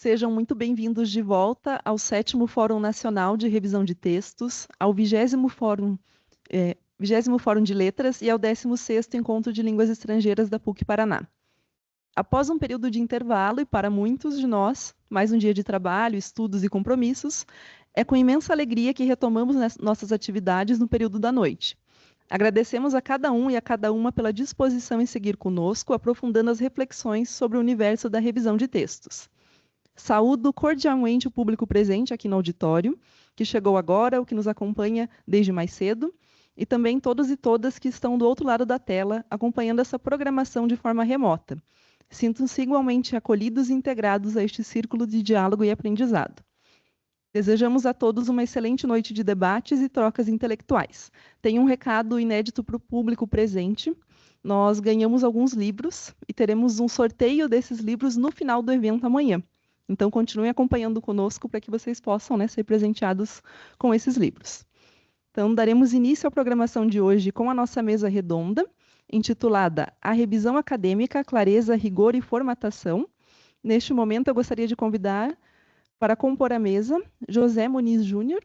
Sejam muito bem-vindos de volta ao 7º Fórum Nacional de Revisão de Textos, ao 20º Fórum de Letras e ao 16º Encontro de Línguas Estrangeiras da PUC Paraná. Após um período de intervalo, e para muitos de nós, mais um dia de trabalho, estudos e compromissos, é com imensa alegria que retomamos nossas atividades no período da noite. Agradecemos a cada um e a cada uma pela disposição em seguir conosco, aprofundando as reflexões sobre o universo da revisão de textos. Saúdo cordialmente o público presente aqui no auditório, que chegou agora, o que nos acompanha desde mais cedo, e também todos e todas que estão do outro lado da tela, acompanhando essa programação de forma remota. Sintam-se igualmente acolhidos e integrados a este círculo de diálogo e aprendizado. Desejamos a todos uma excelente noite de debates e trocas intelectuais. Tenho um recado inédito para o público presente. Nós ganhamos alguns livros e teremos um sorteio desses livros no final do evento amanhã. Então, continuem acompanhando conosco para que vocês possam, ser presenteados com esses livros. Então, daremos início à programação de hoje com a nossa mesa redonda, intitulada A Revisão Acadêmica, Clareza, Rigor e Formatação. Neste momento, eu gostaria de convidar para compor a mesa José Muniz Júnior.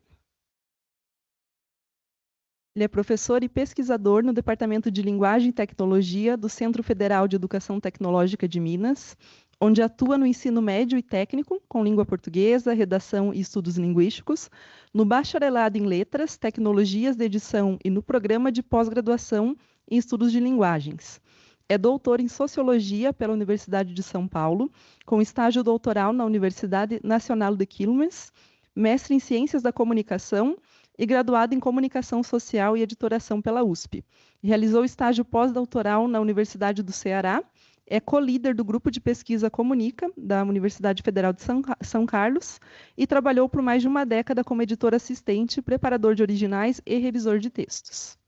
Ele é professor e pesquisador no Departamento de Linguagem e Tecnologia do Centro Federal de Educação Tecnológica de Minas, onde atua no ensino médio e técnico, com língua portuguesa, redação e estudos linguísticos, no bacharelado em letras, tecnologias de edição e no programa de pós-graduação em estudos de linguagens. É doutor em Sociologia pela Universidade de São Paulo, com estágio doutoral na Universidade Nacional de Quilmes, mestre em Ciências da Comunicação e graduado em Comunicação Social e Editoração pela USP. Realizou estágio pós-doutoral na Universidade do Ceará, é co-líder do Grupo de Pesquisa Comunica, da Universidade Federal de São Carlos, e trabalhou por mais de uma década como editor assistente, preparador de originais e revisor de textos.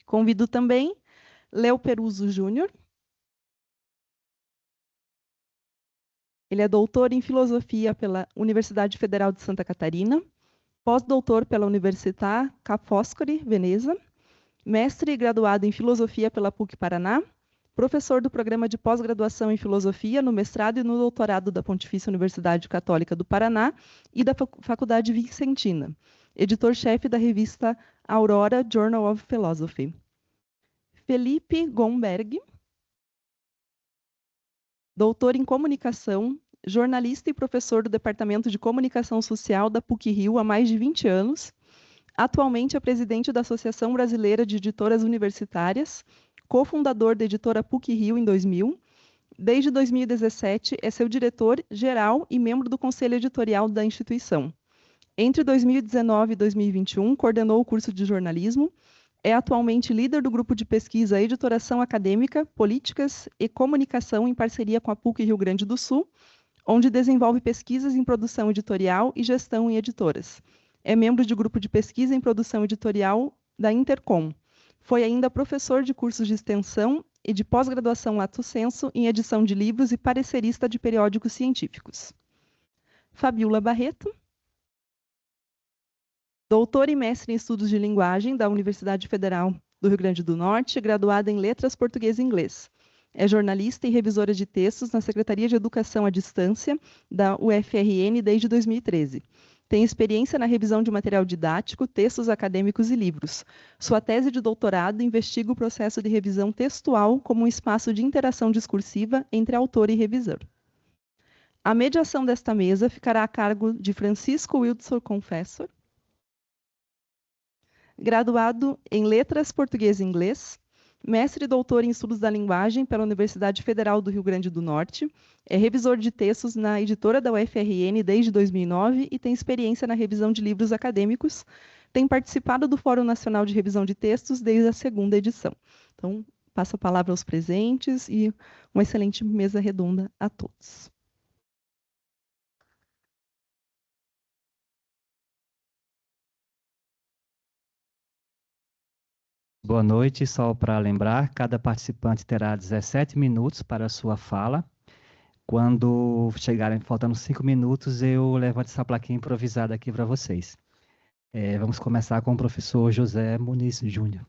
Convido também Léo Peruso Júnior. Ele é doutor em Filosofia pela Universidade Federal de Santa Catarina, pós-doutor pela Università Ca' Foscari, Veneza, mestre e graduado em Filosofia pela PUC Paraná, professor do programa de pós-graduação em Filosofia no mestrado e no doutorado da Pontifícia Universidade Católica do Paraná e da Faculdade Vicentina, editor-chefe da revista Aurora Journal of Philosophy. Felipe Gomberg, doutor em Comunicação, jornalista e professor do Departamento de Comunicação Social da PUC-Rio há mais de 20 anos, atualmente é presidente da Associação Brasileira de Editoras Universitárias, cofundador da editora PUC-Rio em 2000. Desde 2017, é seu diretor-geral e membro do conselho editorial da instituição. Entre 2019 e 2021, coordenou o curso de jornalismo, é atualmente líder do grupo de pesquisa Editoração Acadêmica, Políticas e Comunicação em parceria com a PUC Rio Grande do Sul, onde desenvolve pesquisas em produção editorial e gestão em editoras. É membro do grupo de pesquisa em produção editorial da Intercom. Foi ainda professor de cursos de extensão e de pós-graduação lato sensu em edição de livros e parecerista de periódicos científicos. Fabiola Barreto, doutor e mestre em estudos de linguagem da Universidade Federal do Rio Grande do Norte, graduada em Letras Português e Inglês. É jornalista e revisora de textos na Secretaria de Educação à Distância da UFRN desde 2013. Tem experiência na revisão de material didático, textos acadêmicos e livros. Sua tese de doutorado investiga o processo de revisão textual como um espaço de interação discursiva entre autor e revisor. A mediação desta mesa ficará a cargo de Francisco Wilson Confessor, graduado em Letras Português e Inglês, mestre e doutor em Estudos da Linguagem pela Universidade Federal do Rio Grande do Norte, é revisor de textos na editora da UFRN desde 2009 e tem experiência na revisão de livros acadêmicos, tem participado do Fórum Nacional de Revisão de Textos desde a 2ª edição. Então, passo a palavra aos presentes e uma excelente mesa redonda a todos. Boa noite, só para lembrar, cada participante terá 17 minutos para a sua fala. Quando chegarem faltando 5 minutos, eu levanto essa plaquinha improvisada aqui para vocês. Vamos começar com o professor José Muniz Júnior.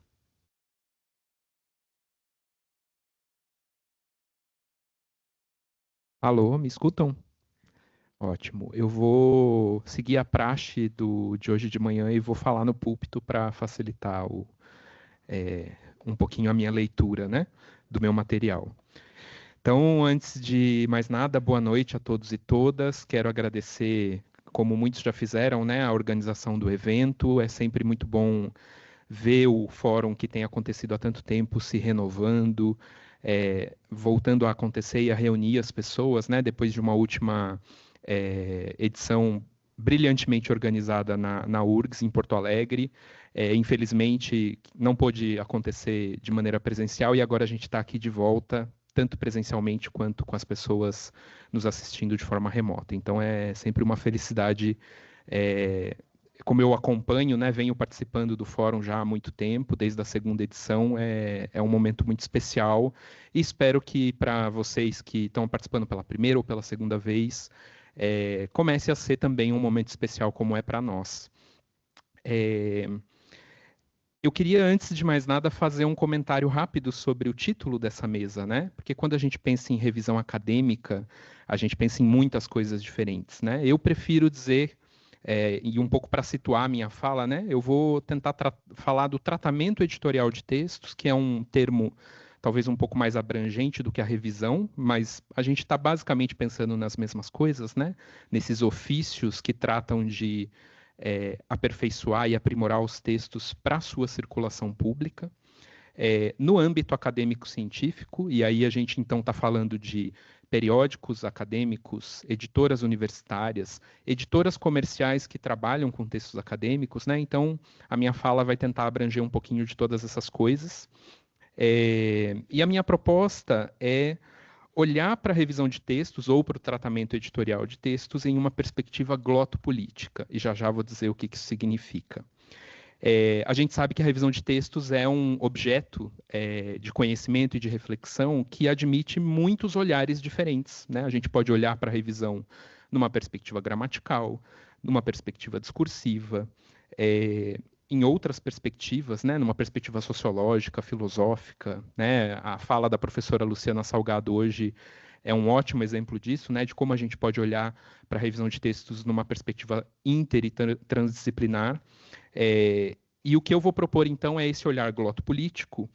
Alô, me escutam? Ótimo. Eu vou seguir a praxe de hoje de manhã e vou falar no púlpito para facilitar um pouquinho a minha leitura, né, do meu material. Então, antes de mais nada, boa noite a todos e todas. Quero agradecer, como muitos já fizeram, né, a organização do evento. É sempre muito bom ver o fórum que tem acontecido há tanto tempo se renovando, voltando a acontecer e a reunir as pessoas, né, depois de uma última edição brilhantemente organizada na URGS, em Porto Alegre. Infelizmente, não pôde acontecer de maneira presencial e agora a gente está aqui de volta, tanto presencialmente quanto com as pessoas nos assistindo de forma remota. Então, é sempre uma felicidade. Como eu acompanho, né, venho participando do fórum já há muito tempo, desde a segunda edição, é um momento muito especial e espero que para vocês que estão participando pela primeira ou pela segunda vez, comece a ser também um momento especial como é para nós. Eu queria, antes de mais nada, fazer um comentário rápido sobre o título dessa mesa, né? Porque quando a gente pensa em revisão acadêmica, a gente pensa em muitas coisas diferentes, né? Eu prefiro dizer, e um pouco para situar a minha fala, né? Eu vou tentar falar do tratamento editorial de textos, que é um termo talvez um pouco mais abrangente do que a revisão, mas a gente está basicamente pensando nas mesmas coisas, né? Nesses ofícios que tratam de aperfeiçoar e aprimorar os textos para sua circulação pública. No âmbito acadêmico-científico, e aí a gente então está falando de periódicos acadêmicos, editoras universitárias, editoras comerciais que trabalham com textos acadêmicos, né? Então, a minha fala vai tentar abranger um pouquinho de todas essas coisas. E a minha proposta é olhar para a revisão de textos ou para o tratamento editorial de textos em uma perspectiva glotopolítica, e já já vou dizer o que isso significa. A gente sabe que a revisão de textos é um objeto de conhecimento e de reflexão que admite muitos olhares diferentes, né? A gente pode olhar para a revisão numa perspectiva gramatical, numa perspectiva discursiva, em outras perspectivas, né, numa perspectiva sociológica, filosófica, né? A fala da professora Luciana Salgado hoje é um ótimo exemplo disso, né, de como a gente pode olhar para a revisão de textos numa perspectiva inter e transdisciplinar. E o que eu vou propor, então, é esse olhar glotopolítico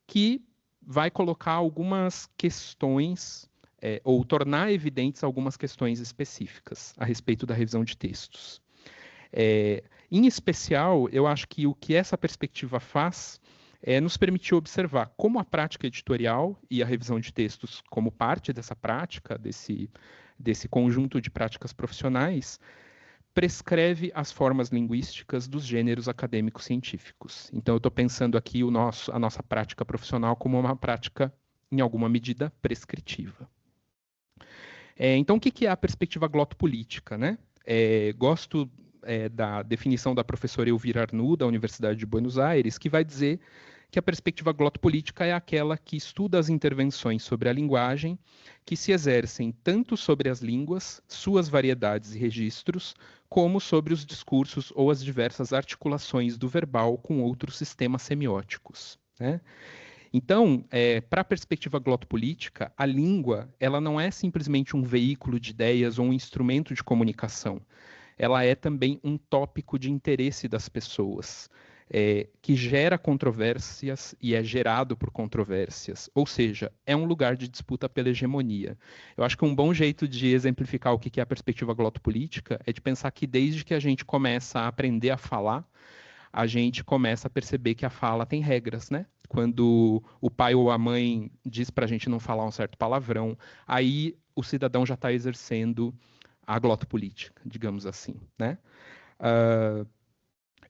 que vai colocar algumas questões ou tornar evidentes algumas questões específicas a respeito da revisão de textos. Em especial, eu acho que o que essa perspectiva faz é nos permitir observar como a prática editorial e a revisão de textos como parte dessa prática, desse conjunto de práticas profissionais, prescreve as formas linguísticas dos gêneros acadêmicos científicos. Então, eu estou pensando aqui a nossa prática profissional como uma prática, em alguma medida, prescritiva. Então, o que é a perspectiva glotopolítica, né? Gosto da definição da professora Elvira Arnoux, da Universidade de Buenos Aires, que vai dizer que a perspectiva glotopolítica é aquela que estuda as intervenções sobre a linguagem que se exercem tanto sobre as línguas, suas variedades e registros, como sobre os discursos ou as diversas articulações do verbal com outros sistemas semióticos, né? Então, para a perspectiva glotopolítica, a língua ela não é simplesmente um veículo de ideias ou um instrumento de comunicação. Ela é também um tópico de interesse das pessoas, que gera controvérsias e é gerado por controvérsias. Ou seja, é um lugar de disputa pela hegemonia. Eu acho que um bom jeito de exemplificar o que é a perspectiva glotopolítica é de pensar que desde que a gente começa a aprender a falar, a gente começa a perceber que a fala tem regras, né? Quando o pai ou a mãe diz para a gente não falar um certo palavrão, aí o cidadão já está exercendo a glotopolítica, digamos assim, né?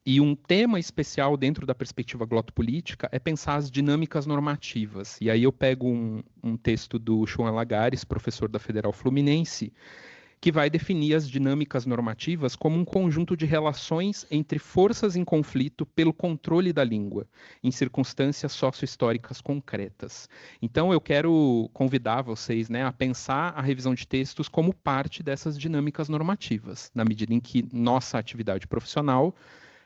E um tema especial dentro da perspectiva glotopolítica é pensar as dinâmicas normativas. E aí eu pego um texto do João Lagares, professor da Federal Fluminense, que vai definir as dinâmicas normativas como um conjunto de relações entre forças em conflito pelo controle da língua, em circunstâncias sociohistóricas concretas. Então, eu quero convidar vocês, né, a pensar a revisão de textos como parte dessas dinâmicas normativas, na medida em que nossa atividade profissional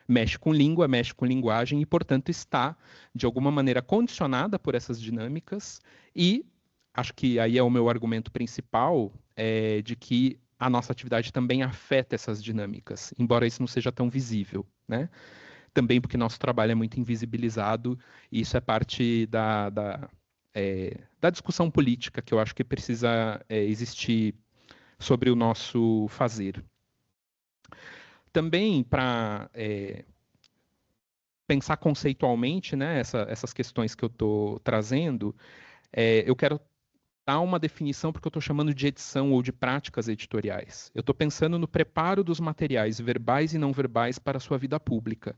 mexe com língua, mexe com linguagem e, portanto, está, de alguma maneira, condicionada por essas dinâmicas e acho que aí é o meu argumento principal, de que a nossa atividade também afeta essas dinâmicas, embora isso não seja tão visível, né? Também porque nosso trabalho é muito invisibilizado, e isso é parte da discussão política que eu acho que precisa existir sobre o nosso fazer. Também para pensar conceitualmente, né, essas questões que eu estou trazendo, eu quero dar uma definição porque eu estou chamando de edição ou de práticas editoriais. Eu estou pensando no preparo dos materiais verbais e não verbais para a sua vida pública.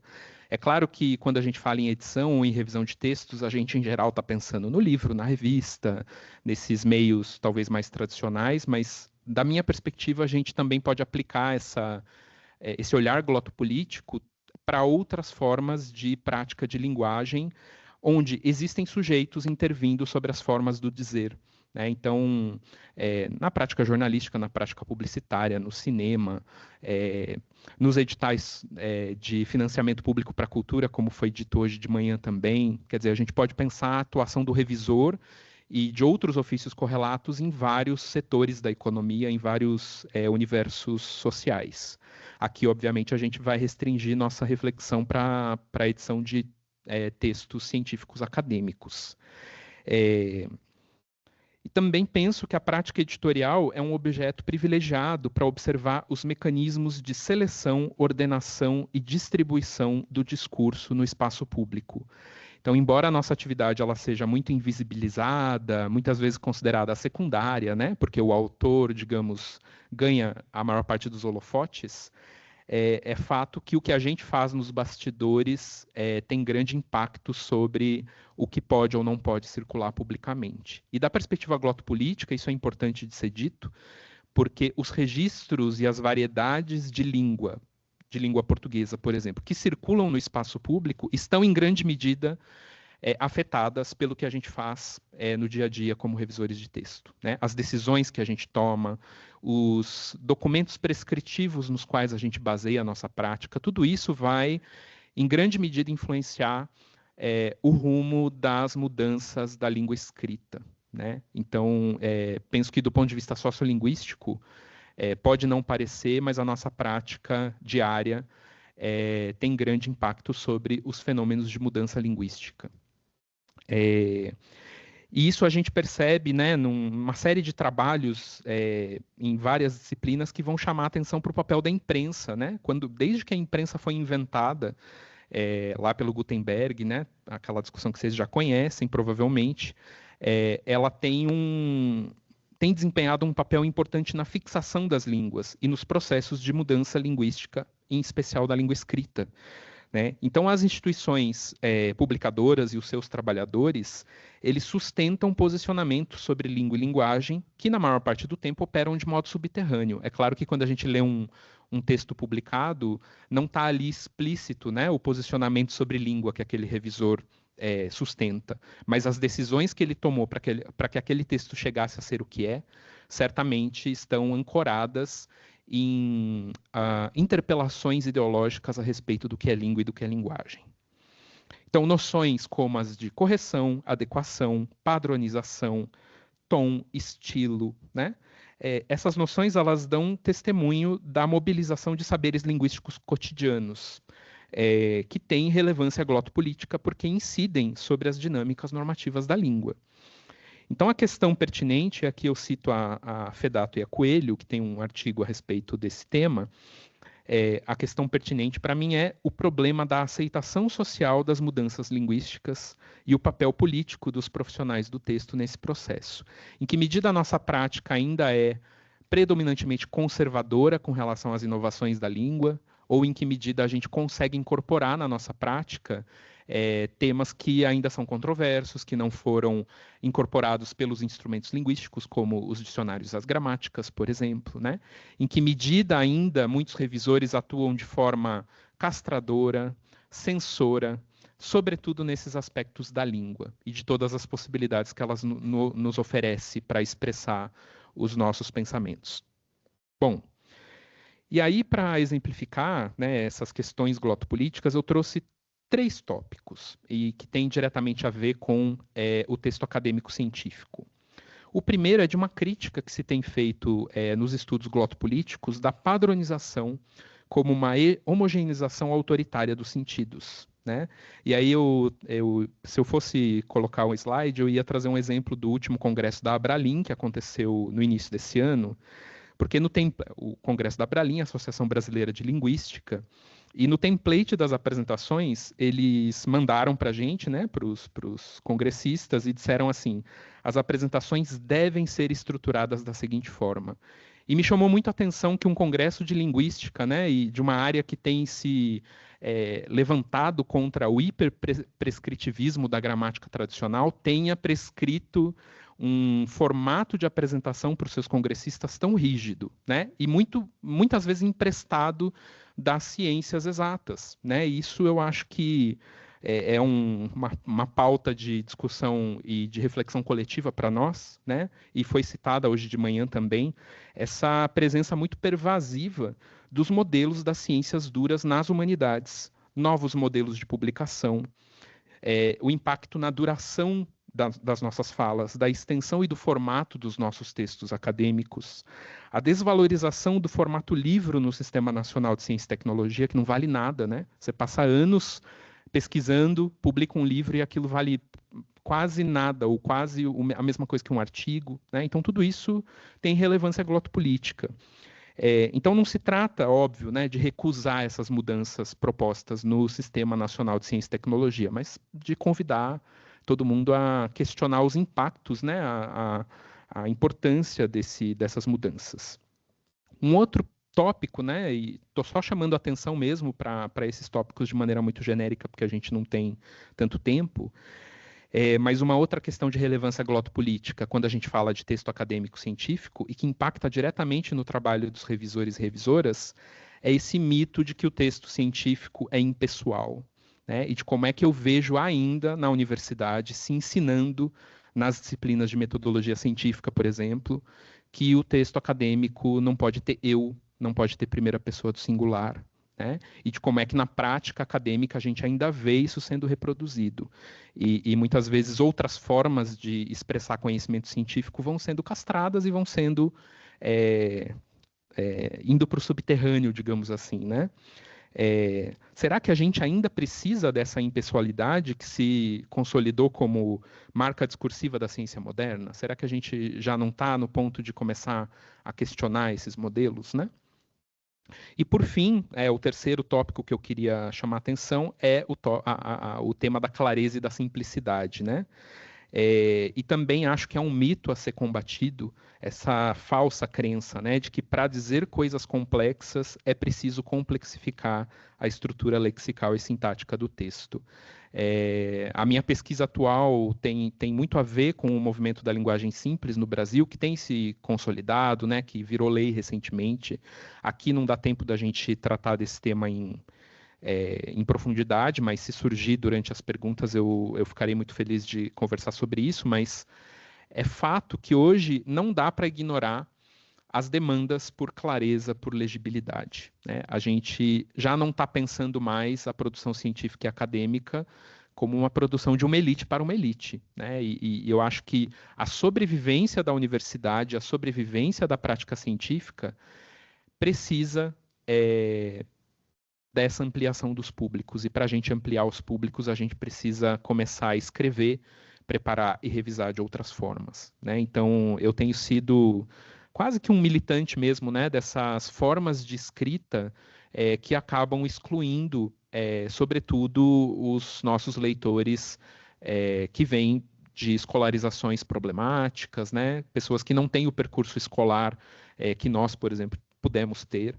É claro que quando a gente fala em edição ou em revisão de textos, a gente em geral está pensando no livro, na revista, nesses meios talvez mais tradicionais, mas da minha perspectiva a gente também pode aplicar esse olhar glotopolítico para outras formas de prática de linguagem, onde existem sujeitos intervindo sobre as formas do dizer. Né? Então, na prática jornalística, na prática publicitária, no cinema, nos editais de financiamento público para a cultura, como foi dito hoje de manhã também, quer dizer, a gente pode pensar a atuação do revisor e de outros ofícios correlatos em vários setores da economia, em vários universos sociais. Aqui, obviamente, a gente vai restringir nossa reflexão para a edição de textos científicos acadêmicos. E também penso que a prática editorial é um objeto privilegiado para observar os mecanismos de seleção, ordenação e distribuição do discurso no espaço público. Então, embora a nossa atividade ela seja muito invisibilizada, muitas vezes considerada secundária, né, porque o autor, digamos, ganha a maior parte dos holofotes, é fato que o que a gente faz nos bastidores tem grande impacto sobre o que pode ou não pode circular publicamente. E da perspectiva glotopolítica, isso é importante de ser dito, porque os registros e as variedades de língua portuguesa, por exemplo, que circulam no espaço público, estão em grande medida afetadas pelo que a gente faz no dia a dia como revisores de texto. Né? As decisões que a gente toma, os documentos prescritivos nos quais a gente baseia a nossa prática, tudo isso vai, em grande medida, influenciar o rumo das mudanças da língua escrita. Né? Então, penso que do ponto de vista sociolinguístico, pode não parecer, mas a nossa prática diária tem grande impacto sobre os fenômenos de mudança linguística. E isso a gente percebe, né, numa série de trabalhos em várias disciplinas que vão chamar a atenção para o papel da imprensa, né? Desde que a imprensa foi inventada lá pelo Gutenberg, né, aquela discussão que vocês já conhecem, provavelmente, ela tem desempenhado um papel importante na fixação das línguas e nos processos de mudança linguística, em especial da língua escrita. Né? Então, as instituições publicadoras e os seus trabalhadores, eles sustentam posicionamentos sobre língua e linguagem que, na maior parte do tempo, operam de modo subterrâneo. É claro que quando a gente lê um texto publicado, não está ali explícito, né, o posicionamento sobre língua que aquele revisor sustenta, mas as decisões que ele tomou para que aquele texto chegasse a ser o que certamente estão ancoradas em interpelações ideológicas a respeito do que é língua e do que é linguagem. Então, noções como as de correção, adequação, padronização, tom, estilo, né? Essas noções elas dão testemunho da mobilização de saberes linguísticos cotidianos, que têm relevância glotopolítica porque incidem sobre as dinâmicas normativas da língua. Então, a questão pertinente, aqui eu cito a Fedato e a Coelho, que tem um artigo a respeito desse tema, a questão pertinente para mim é o problema da aceitação social das mudanças linguísticas e o papel político dos profissionais do texto nesse processo. Em que medida a nossa prática ainda é predominantemente conservadora com relação às inovações da língua, ou em que medida a gente consegue incorporar na nossa prática temas que ainda são controversos, que não foram incorporados pelos instrumentos linguísticos, como os dicionários e as gramáticas, por exemplo, né? Em que medida ainda muitos revisores atuam de forma castradora, censora, sobretudo nesses aspectos da língua e de todas as possibilidades que elas nos oferece para expressar os nossos pensamentos. Bom, e aí, para exemplificar, né, essas questões glotopolíticas, eu trouxe 3 tópicos, e que têm diretamente a ver com o texto acadêmico científico. O primeiro é de uma crítica que se tem feito nos estudos glotopolíticos da padronização como uma homogeneização autoritária dos sentidos, né? E aí, se eu fosse colocar um slide, eu ia trazer um exemplo do último congresso da Abralin, que aconteceu no início desse ano, porque o congresso da Abralin, Associação Brasileira de Linguística, e no template das apresentações, eles mandaram para a gente, né, para os congressistas, e disseram assim: as apresentações devem ser estruturadas da seguinte forma. E me chamou muito a atenção que um congresso de linguística, né, e de uma área que tem se levantado contra o hiperprescritivismo da gramática tradicional, tenha prescrito um formato de apresentação para os seus congressistas tão rígido, né, e muitas vezes emprestado das ciências exatas, né? Isso eu acho que é uma pauta de discussão e de reflexão coletiva para nós, né? E foi citada hoje de manhã também essa presença muito pervasiva dos modelos das ciências duras nas humanidades, novos modelos de publicação, o impacto na duração das nossas falas, da extensão e do formato dos nossos textos acadêmicos, a desvalorização do formato livro no Sistema Nacional de Ciência e Tecnologia, que não vale nada, né? Você passa anos pesquisando, publica um livro e aquilo vale quase nada, ou quase a mesma coisa que um artigo, né? Então, tudo isso tem relevância glotopolítica. Então, não se trata, óbvio, né, de recusar essas mudanças propostas no Sistema Nacional de Ciência e Tecnologia, mas de convidar todo mundo a questionar os impactos, né, a importância dessas mudanças. Um outro tópico, né, e estou só chamando a atenção mesmo para esses tópicos de maneira muito genérica, porque a gente não tem tanto tempo, mas uma outra questão de relevância glotopolítica, quando a gente fala de texto acadêmico científico, e que impacta diretamente no trabalho dos revisores e revisoras, é esse mito de que o texto científico é impessoal, né? E de como é que eu vejo ainda na universidade se ensinando nas disciplinas de metodologia científica, por exemplo, que o texto acadêmico não pode ter eu, não pode ter primeira pessoa do singular, né? E de como é que na prática acadêmica a gente ainda vê isso sendo reproduzido. E muitas vezes outras formas de expressar conhecimento científico vão sendo castradas e vão sendo indo para o subterrâneo, digamos assim, né? Será que a gente ainda precisa dessa impessoalidade que se consolidou como marca discursiva da ciência moderna? Será que a gente já não está no ponto de começar a questionar esses modelos, né? E, por fim, o terceiro tópico que eu queria chamar a atenção é o tema da clareza e da simplicidade, né? E também acho que é um mito a ser combatido essa falsa crença, né, de que para dizer coisas complexas é preciso complexificar a estrutura lexical e sintática do texto. A minha pesquisa atual tem muito a ver com o movimento da linguagem simples no Brasil, que tem se consolidado, né, que virou lei recentemente. Aqui não dá tempo da gente tratar desse tema em profundidade, mas se surgir durante as perguntas eu ficarei muito feliz de conversar sobre isso, mas é fato que hoje não dá para ignorar as demandas por clareza, por legibilidade, né? A gente já não está pensando mais a produção científica e acadêmica como uma produção de uma elite para uma elite, né? E eu acho que a sobrevivência da universidade, a sobrevivência da prática científica precisa dessa ampliação dos públicos. E para a gente ampliar os públicos, a gente precisa começar a escrever, preparar e revisar de outras formas, né? Então, eu tenho sido quase que um militante mesmo, né, dessas formas de escrita que acabam excluindo, sobretudo, os nossos leitores que vêm de escolarizações problemáticas, né? Pessoas que não têm o percurso escolar que nós, por exemplo, pudemos ter.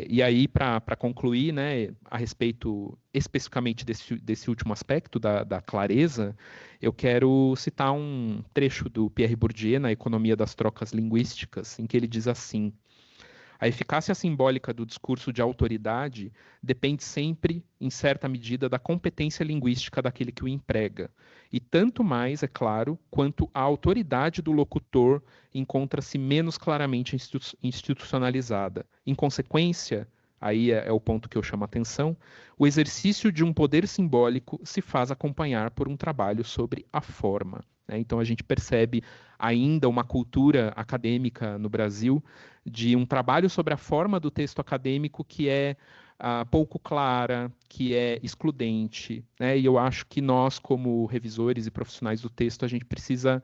E aí, para concluir, né, a respeito especificamente desse último aspecto da clareza, eu quero citar um trecho do Pierre Bourdieu na Economia das Trocas Linguísticas, em que ele diz assim: a eficácia simbólica do discurso de autoridade depende sempre, em certa medida, da competência linguística daquele que o emprega. E tanto mais, é claro, quanto a autoridade do locutor encontra-se menos claramente institucionalizada. Em consequência, aí é o ponto que eu chamo a atenção, o exercício de um poder simbólico se faz acompanhar por um trabalho sobre a forma. né? Então, a gente percebe ainda uma cultura acadêmica no Brasil de um trabalho sobre a forma do texto acadêmico que é pouco clara, que é excludente, né? E eu acho que nós, como revisores e profissionais do texto, a gente precisa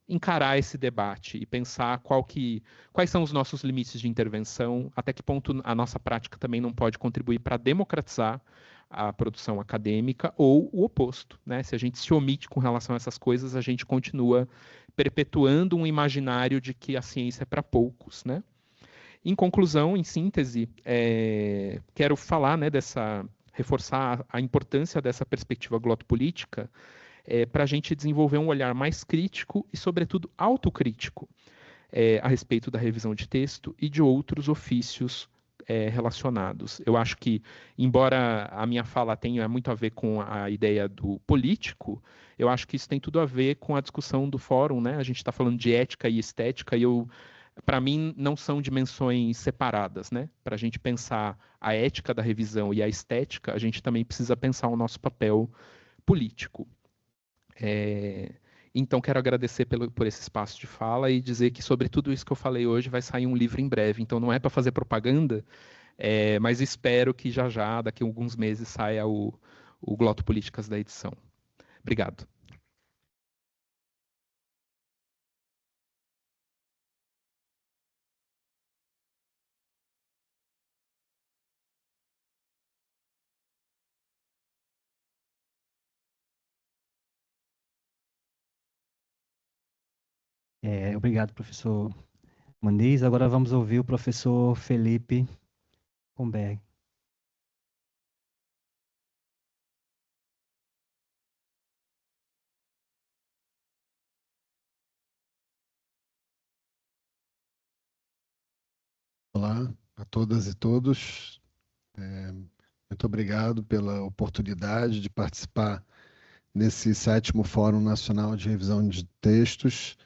encarar esse debate e pensar quais são os nossos limites de intervenção, até que ponto a nossa prática também não pode contribuir para democratizar a produção acadêmica, ou o oposto, né? Se a gente se omite com relação a essas coisas, a gente continua perpetuando um imaginário de que a ciência é para poucos, né? Em conclusão, em síntese, quero falar, né, reforçar a importância dessa perspectiva glotopolítica para a gente desenvolver um olhar mais crítico e, sobretudo, autocrítico a respeito da revisão de texto e de outros ofícios relacionados. Eu acho que, embora a minha fala tenha muito a ver com a ideia do político, eu acho que isso tem tudo a ver com a discussão do fórum, né? A gente está falando de ética e estética, e para mim, não são dimensões separadas, né? Para a gente pensar a ética da revisão e a estética, a gente também precisa pensar o nosso papel político. Então, quero agradecer por esse espaço de fala e dizer que, sobre tudo isso que eu falei hoje, vai sair um livro em breve. Então, não é para fazer propaganda, mas espero que já, daqui a alguns meses, saia o Glotopolíticas da edição. Obrigado. Obrigado, professor Muniz. Agora vamos ouvir o professor Felipe Comberg. Olá a todas e todos. Muito obrigado pela oportunidade de participar nesse 7º Fórum Nacional de Revisão de Textos.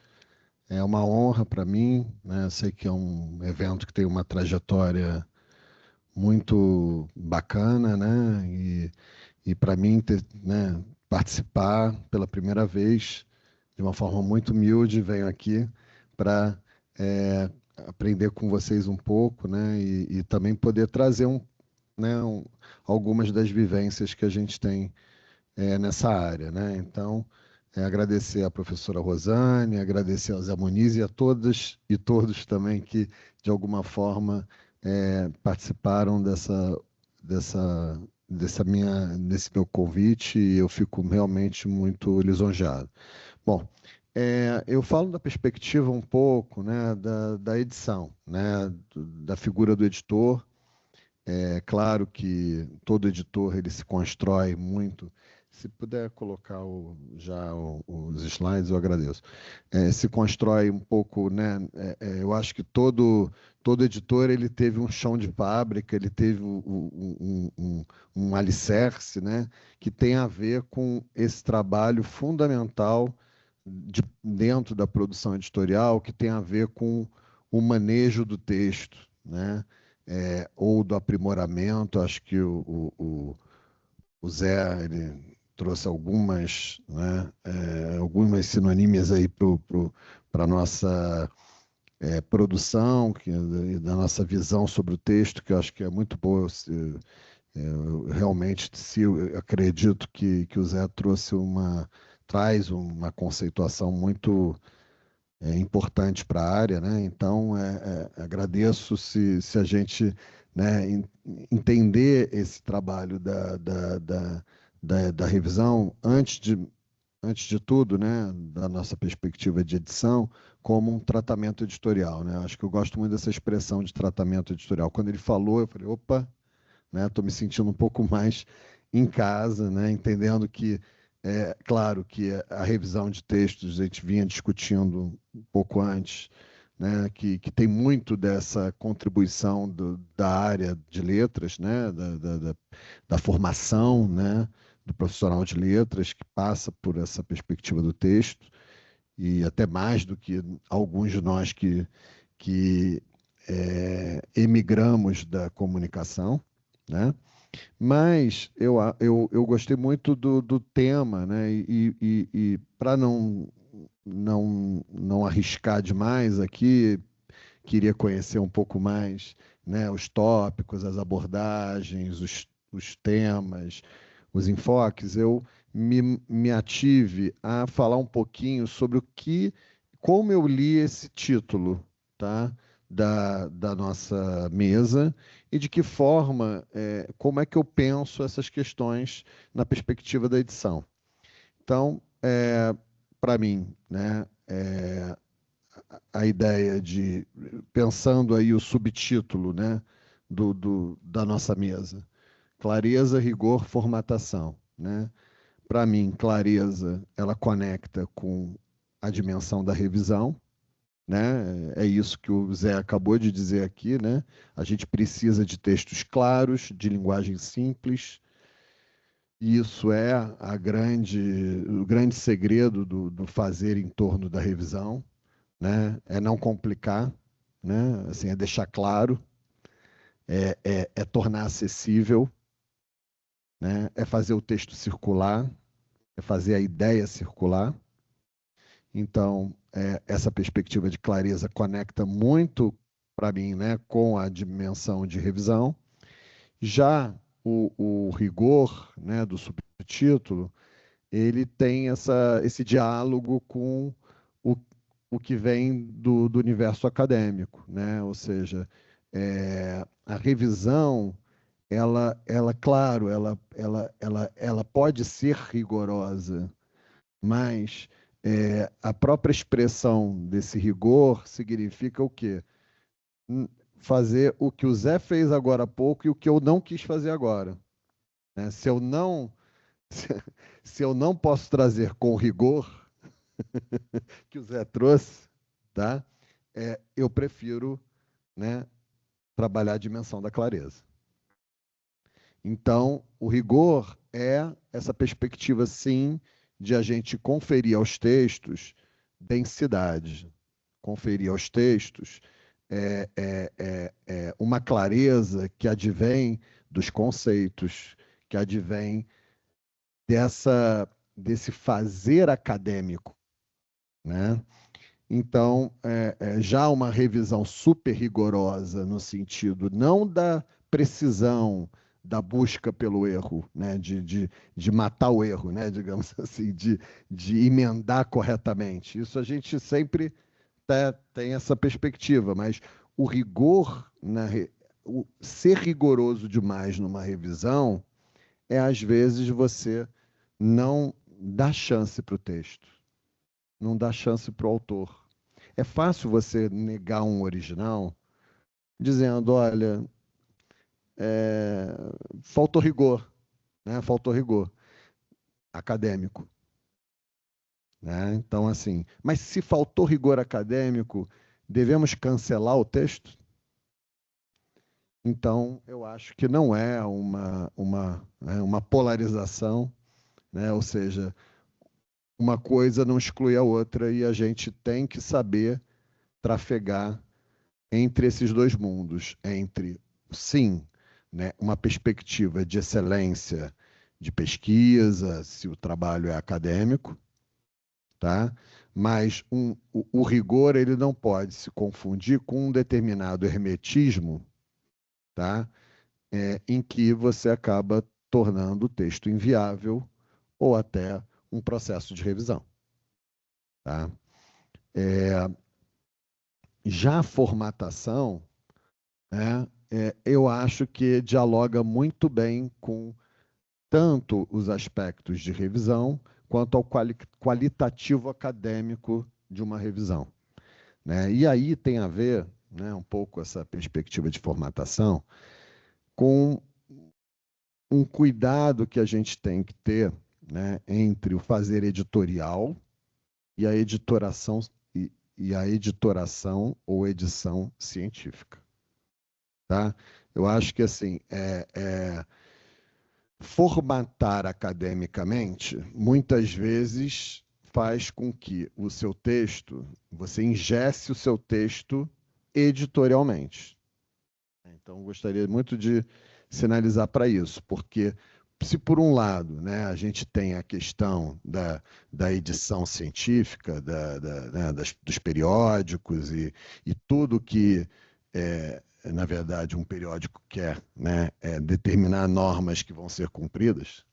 É uma honra para mim, né? Eu sei que é um evento que tem uma trajetória muito bacana, né? E para mim, né, participar pela primeira vez, de uma forma muito humilde, venho aqui para aprender com vocês um pouco, né? E também poder trazer algumas das vivências que a gente tem nessa área, né? Então, agradecer à professora Rosane, agradecer ao Zé Muniz e a todas e todos também que, de alguma forma, participaram desse meu convite, e eu fico realmente muito lisonjeado. Bom, eu falo da perspectiva um pouco, né, da edição, né, da figura do editor. É claro que todo editor ele se constrói muito. Se puder colocar os slides, eu agradeço. Se constrói um pouco, né? Eu acho que todo editor ele teve um chão de fábrica, ele teve um alicerce, né? Que tem a ver com esse trabalho fundamental dentro da produção editorial, que tem a ver com o manejo do texto, né? Ou do aprimoramento. Acho que o Zé ele trouxe algumas, né, algumas sinonímias aí para a nossa produção, da nossa visão sobre o texto, que eu acho que é muito boa. Eu realmente eu acredito que o Zé traz uma conceituação muito importante para a área, né? Então, agradeço se a gente, né, entender esse trabalho da revisão, antes de tudo, né, da nossa perspectiva de edição, como um tratamento editorial, né? Acho que eu gosto muito dessa expressão de tratamento editorial. Quando ele falou, eu falei, opa, né, estou me sentindo um pouco mais em casa, né, entendendo que claro que a revisão de textos a gente vinha discutindo um pouco antes, né, que tem muito dessa contribuição da área de letras, né, da formação, né, do profissional de letras, que passa por essa perspectiva do texto, e até mais do que alguns de nós que emigramos da comunicação, né? Mas eu gostei muito do tema, né? E para não não arriscar demais aqui, queria conhecer um pouco mais, né, os tópicos, as abordagens, os temas, os enfoques, eu me ative a falar um pouquinho sobre como eu li esse título, tá, da nossa mesa e de que forma, como é que eu penso essas questões na perspectiva da edição. Então, para mim, né, a ideia de, pensando aí o subtítulo, né, da nossa mesa, clareza, rigor, formatação, né? Para mim, clareza, ela conecta com a dimensão da revisão, né? É isso que o Zé acabou de dizer aqui, né? A gente precisa de textos claros, de linguagem simples. Isso é o grande segredo do fazer em torno da revisão, né? É não complicar, né? Assim, é deixar claro, é tornar acessível, né? É fazer o texto circular, é fazer a ideia circular. Então, essa perspectiva de clareza conecta muito, para mim, né, com a dimensão de revisão. Já o rigor, né, do subtítulo, ele tem esse diálogo com o, o que vem do universo acadêmico, né? Ou seja, a revisão, claro, ela pode ser rigorosa, mas a própria expressão desse rigor significa o quê? Fazer o que o Zé fez agora há pouco e o que eu não quis fazer agora, né? Se eu não se eu não posso trazer com rigor que o Zé trouxe, tá? Eu prefiro, né, trabalhar a dimensão da clareza. Então, o rigor é essa perspectiva, sim, de a gente conferir aos textos densidade, conferir aos textos uma clareza que advém dos conceitos, que advém desse fazer acadêmico, né? Então, já uma revisão super rigorosa no sentido não da precisão, da busca pelo erro, né? de matar o erro, né? Digamos assim, de emendar corretamente. Isso a gente sempre tem essa perspectiva, mas o rigor, o ser rigoroso demais numa revisão às vezes, você não dá chance para o texto, não dá chance para o autor. É fácil você negar um original dizendo, olha, faltou rigor, né? Faltou rigor acadêmico, né? Então, assim, mas se faltou rigor acadêmico, devemos cancelar o texto? Então, eu acho que não é uma polarização, né? Ou seja, uma coisa não exclui a outra e a gente tem que saber trafegar entre esses dois mundos, entre, sim, né, uma perspectiva de excelência de pesquisa, se o trabalho é acadêmico, tá? Mas o rigor ele não pode se confundir com um determinado hermetismo, tá? Em que você acaba tornando o texto inviável ou até um processo de revisão. Tá? Já a formatação, né, eu acho que dialoga muito bem com tanto os aspectos de revisão quanto ao qualitativo acadêmico de uma revisão, né? E aí tem a ver, né, um pouco essa perspectiva de formatação com um cuidado que a gente tem que ter, né, entre o fazer editorial e a editoração ou edição científica, tá? Eu acho que assim formatar academicamente muitas vezes faz com que o seu texto, você ingesse o seu texto editorialmente. Então, eu gostaria muito de sinalizar para isso, porque se por um lado, né, a gente tem a questão da edição científica, né, dos periódicos e tudo que, na verdade, um periódico quer, né, determinar normas que vão ser cumpridas.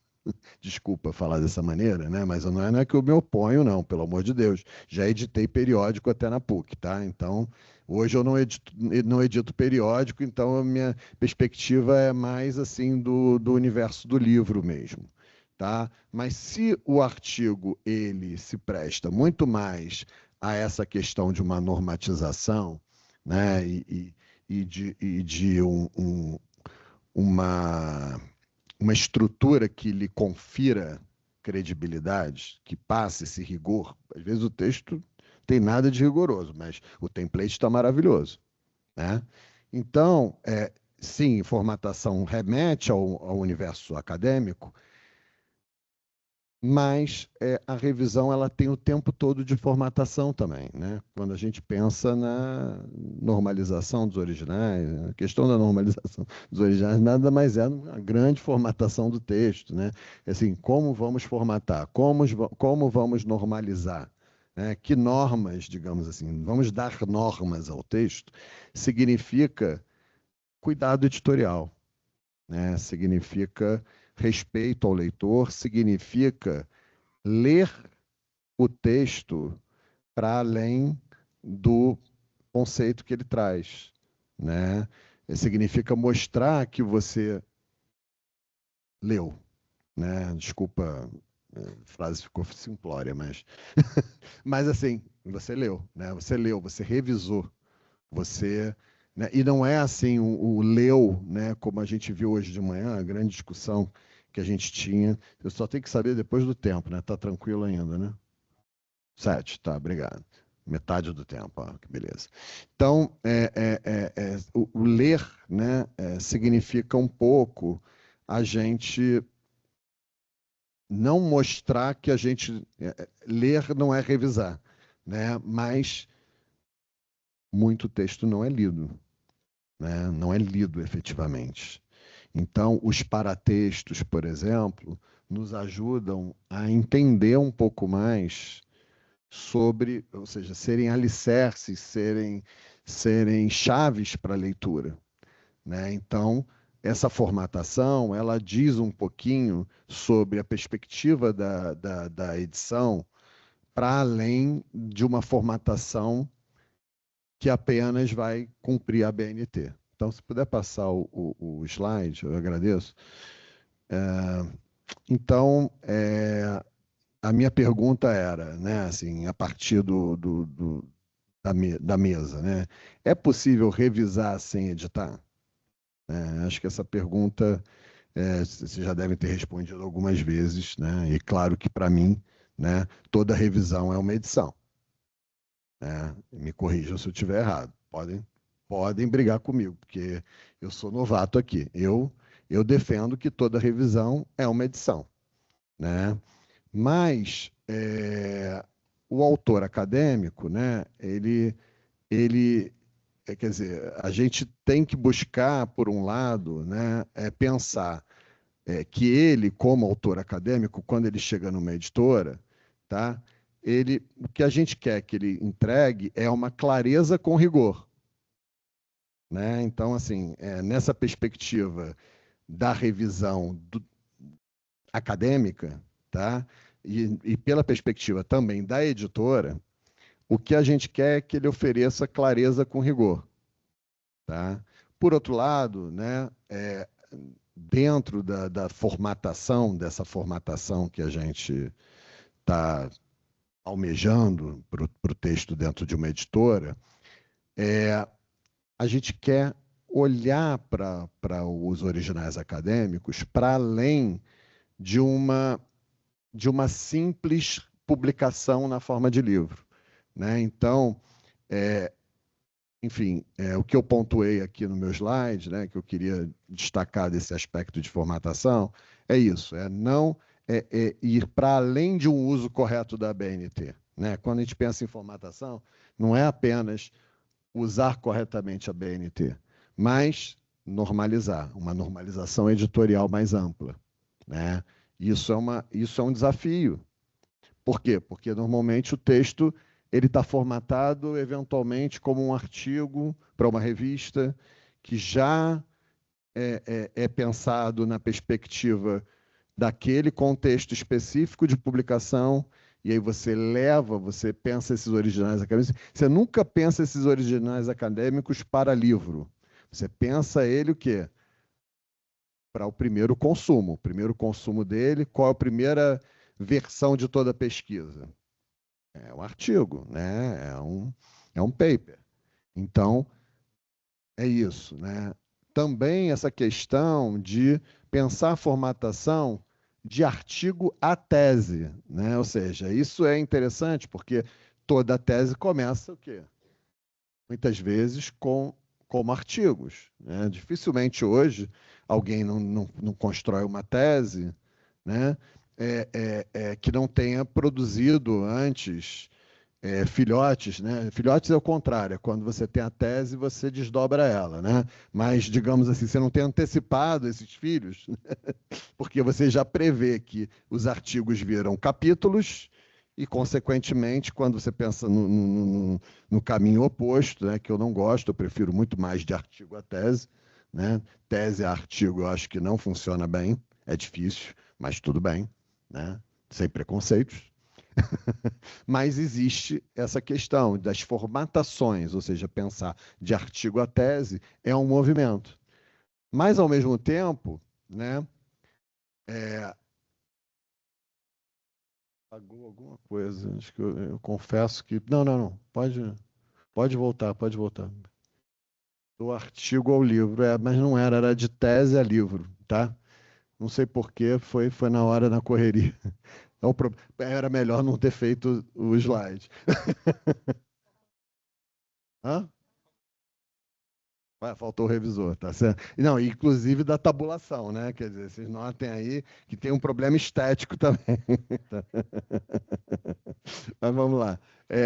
Desculpa falar dessa maneira, né, mas não é que eu me oponho, não, pelo amor de Deus. Já editei periódico até na PUC, tá? Então, hoje eu não edito periódico, então a minha perspectiva é mais assim do universo do livro mesmo, tá? Mas se o artigo ele se presta muito mais a essa questão de uma normatização, né, e de uma estrutura que lhe confira credibilidade, que passe esse rigor. Às vezes o texto tem nada de rigoroso, mas o template está maravilhoso, né? Então, sim, formatação remete ao universo acadêmico, mas a revisão ela tem o tempo todo de formatação também, né? Quando a gente pensa na normalização dos originais, a questão da normalização dos originais nada mais é uma grande formatação do texto, né? Assim, como vamos formatar, como vamos normalizar, né? Que normas, digamos assim, vamos dar normas ao texto, significa cuidado editorial, né? Significa respeito ao leitor, significa ler o texto para além do conceito que ele traz, né? Significa mostrar que você leu, né? Desculpa, a frase ficou simplória, mas mas assim, você leu, né? Você leu, você revisou, você, né? E não é assim o leu, né? Como a gente viu hoje de manhã, a grande discussão que a gente tinha. Eu só tenho que saber depois do tempo, né? Tá tranquilo ainda, né? 7, tá, obrigado. Metade do tempo, ó, que beleza. Então, o ler, né, significa um pouco a gente não mostrar que a gente ler não é revisar, né? Mas muito texto não é lido, né? Não é lido efetivamente. Então, os paratextos, por exemplo, nos ajudam a entender um pouco mais sobre, ou seja, serem alicerces, serem chaves para a leitura, né? Então, essa formatação, ela diz um pouquinho sobre a perspectiva da edição para além de uma formatação que apenas vai cumprir a BNT. Então, se puder passar o slide, eu agradeço. Então, a minha pergunta era, né, assim, a partir da mesa, né? É possível revisar sem editar? Acho que essa pergunta vocês já devem ter respondido algumas vezes, né? E claro que para mim, né, toda revisão é uma edição, né? Me corrijam se eu estiver errado. Podem brigar comigo, porque eu sou novato aqui. Eu defendo que toda revisão é uma edição, né? Mas o autor acadêmico, né, quer dizer, a gente tem que buscar, por um lado, né, pensar que ele, como autor acadêmico, quando ele chega numa editora, tá, o que a gente quer que ele entregue é uma clareza com rigor, né? Então, assim, nessa perspectiva da revisão acadêmica, tá? E pela perspectiva também da editora, o que a gente quer é que ele ofereça clareza com rigor, tá? Por outro lado, né, dentro da formatação, dessa formatação que a gente está almejando para o texto dentro de uma editora, a gente quer olhar para os originais acadêmicos para além de uma simples publicação na forma de livro, né? Então, enfim, o que eu pontuei aqui no meu slide, né, que eu queria destacar desse aspecto de formatação, é isso, não ir para além de um uso correto da BNT, né? Quando a gente pensa em formatação, não é apenas usar corretamente a BNT, mas normalizar, uma normalização editorial mais ampla, né? Isso é um desafio. Por quê? Porque normalmente o texto ele está formatado eventualmente como um artigo para uma revista que já é pensado na perspectiva daquele contexto específico de publicação, e aí você pensa esses originais acadêmicos. Você nunca pensa esses originais acadêmicos para livro. Você pensa ele o quê? Para o primeiro consumo. O primeiro consumo dele, qual é a primeira versão de toda a pesquisa? É um artigo, né? É um paper. Então, é isso, né? Também essa questão de pensar a formatação de artigo a tese, né? Ou seja, isso é interessante porque toda tese começa o quê? Muitas vezes como artigos, né? Dificilmente hoje alguém não constrói uma tese, né? Que não tenha produzido antes filhotes, né? Filhotes é o contrário, é quando você tem a tese, você desdobra ela, né? Mas, digamos assim, você não tem antecipado esses filhos, porque você já prevê que os artigos viram capítulos e, consequentemente, quando você pensa no caminho oposto, né, que eu não gosto, eu prefiro muito mais de artigo a tese, né? Tese a artigo eu acho que não funciona bem, é difícil, mas tudo bem, né? Sem preconceitos. Mas existe essa questão das formatações, ou seja, pensar de artigo a tese é um movimento. Mas, ao mesmo tempo, né, pagou alguma coisa. Acho que eu confesso que. Não. Pode voltar, pode voltar. Do artigo ao livro, mas não era de tese a livro, tá? Não sei por quê, foi na hora, na correria. Então, era melhor não ter feito o slide. Hã? Faltou o revisor, tá certo? Não, inclusive da tabulação, né? Quer dizer, vocês notem aí que tem um problema estético também. Mas vamos lá.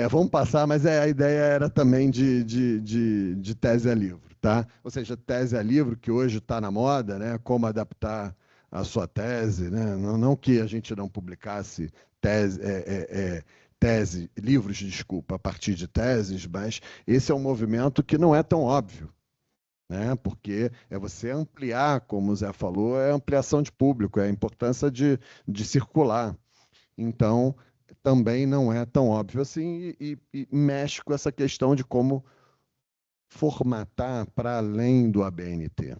Vamos passar, mas a ideia era também de tese a livro, tá? Ou seja, tese a livro, que hoje está na moda, né? Como adaptar a sua tese, né? Não que a gente não publicasse livros, desculpa, a partir de teses, mas esse é um movimento que não é tão óbvio, né? Porque é você ampliar, como o Zé falou, é ampliação de público, é a importância de circular. Então, também não é tão óbvio assim e mexe com essa questão de como formatar para além do ABNT.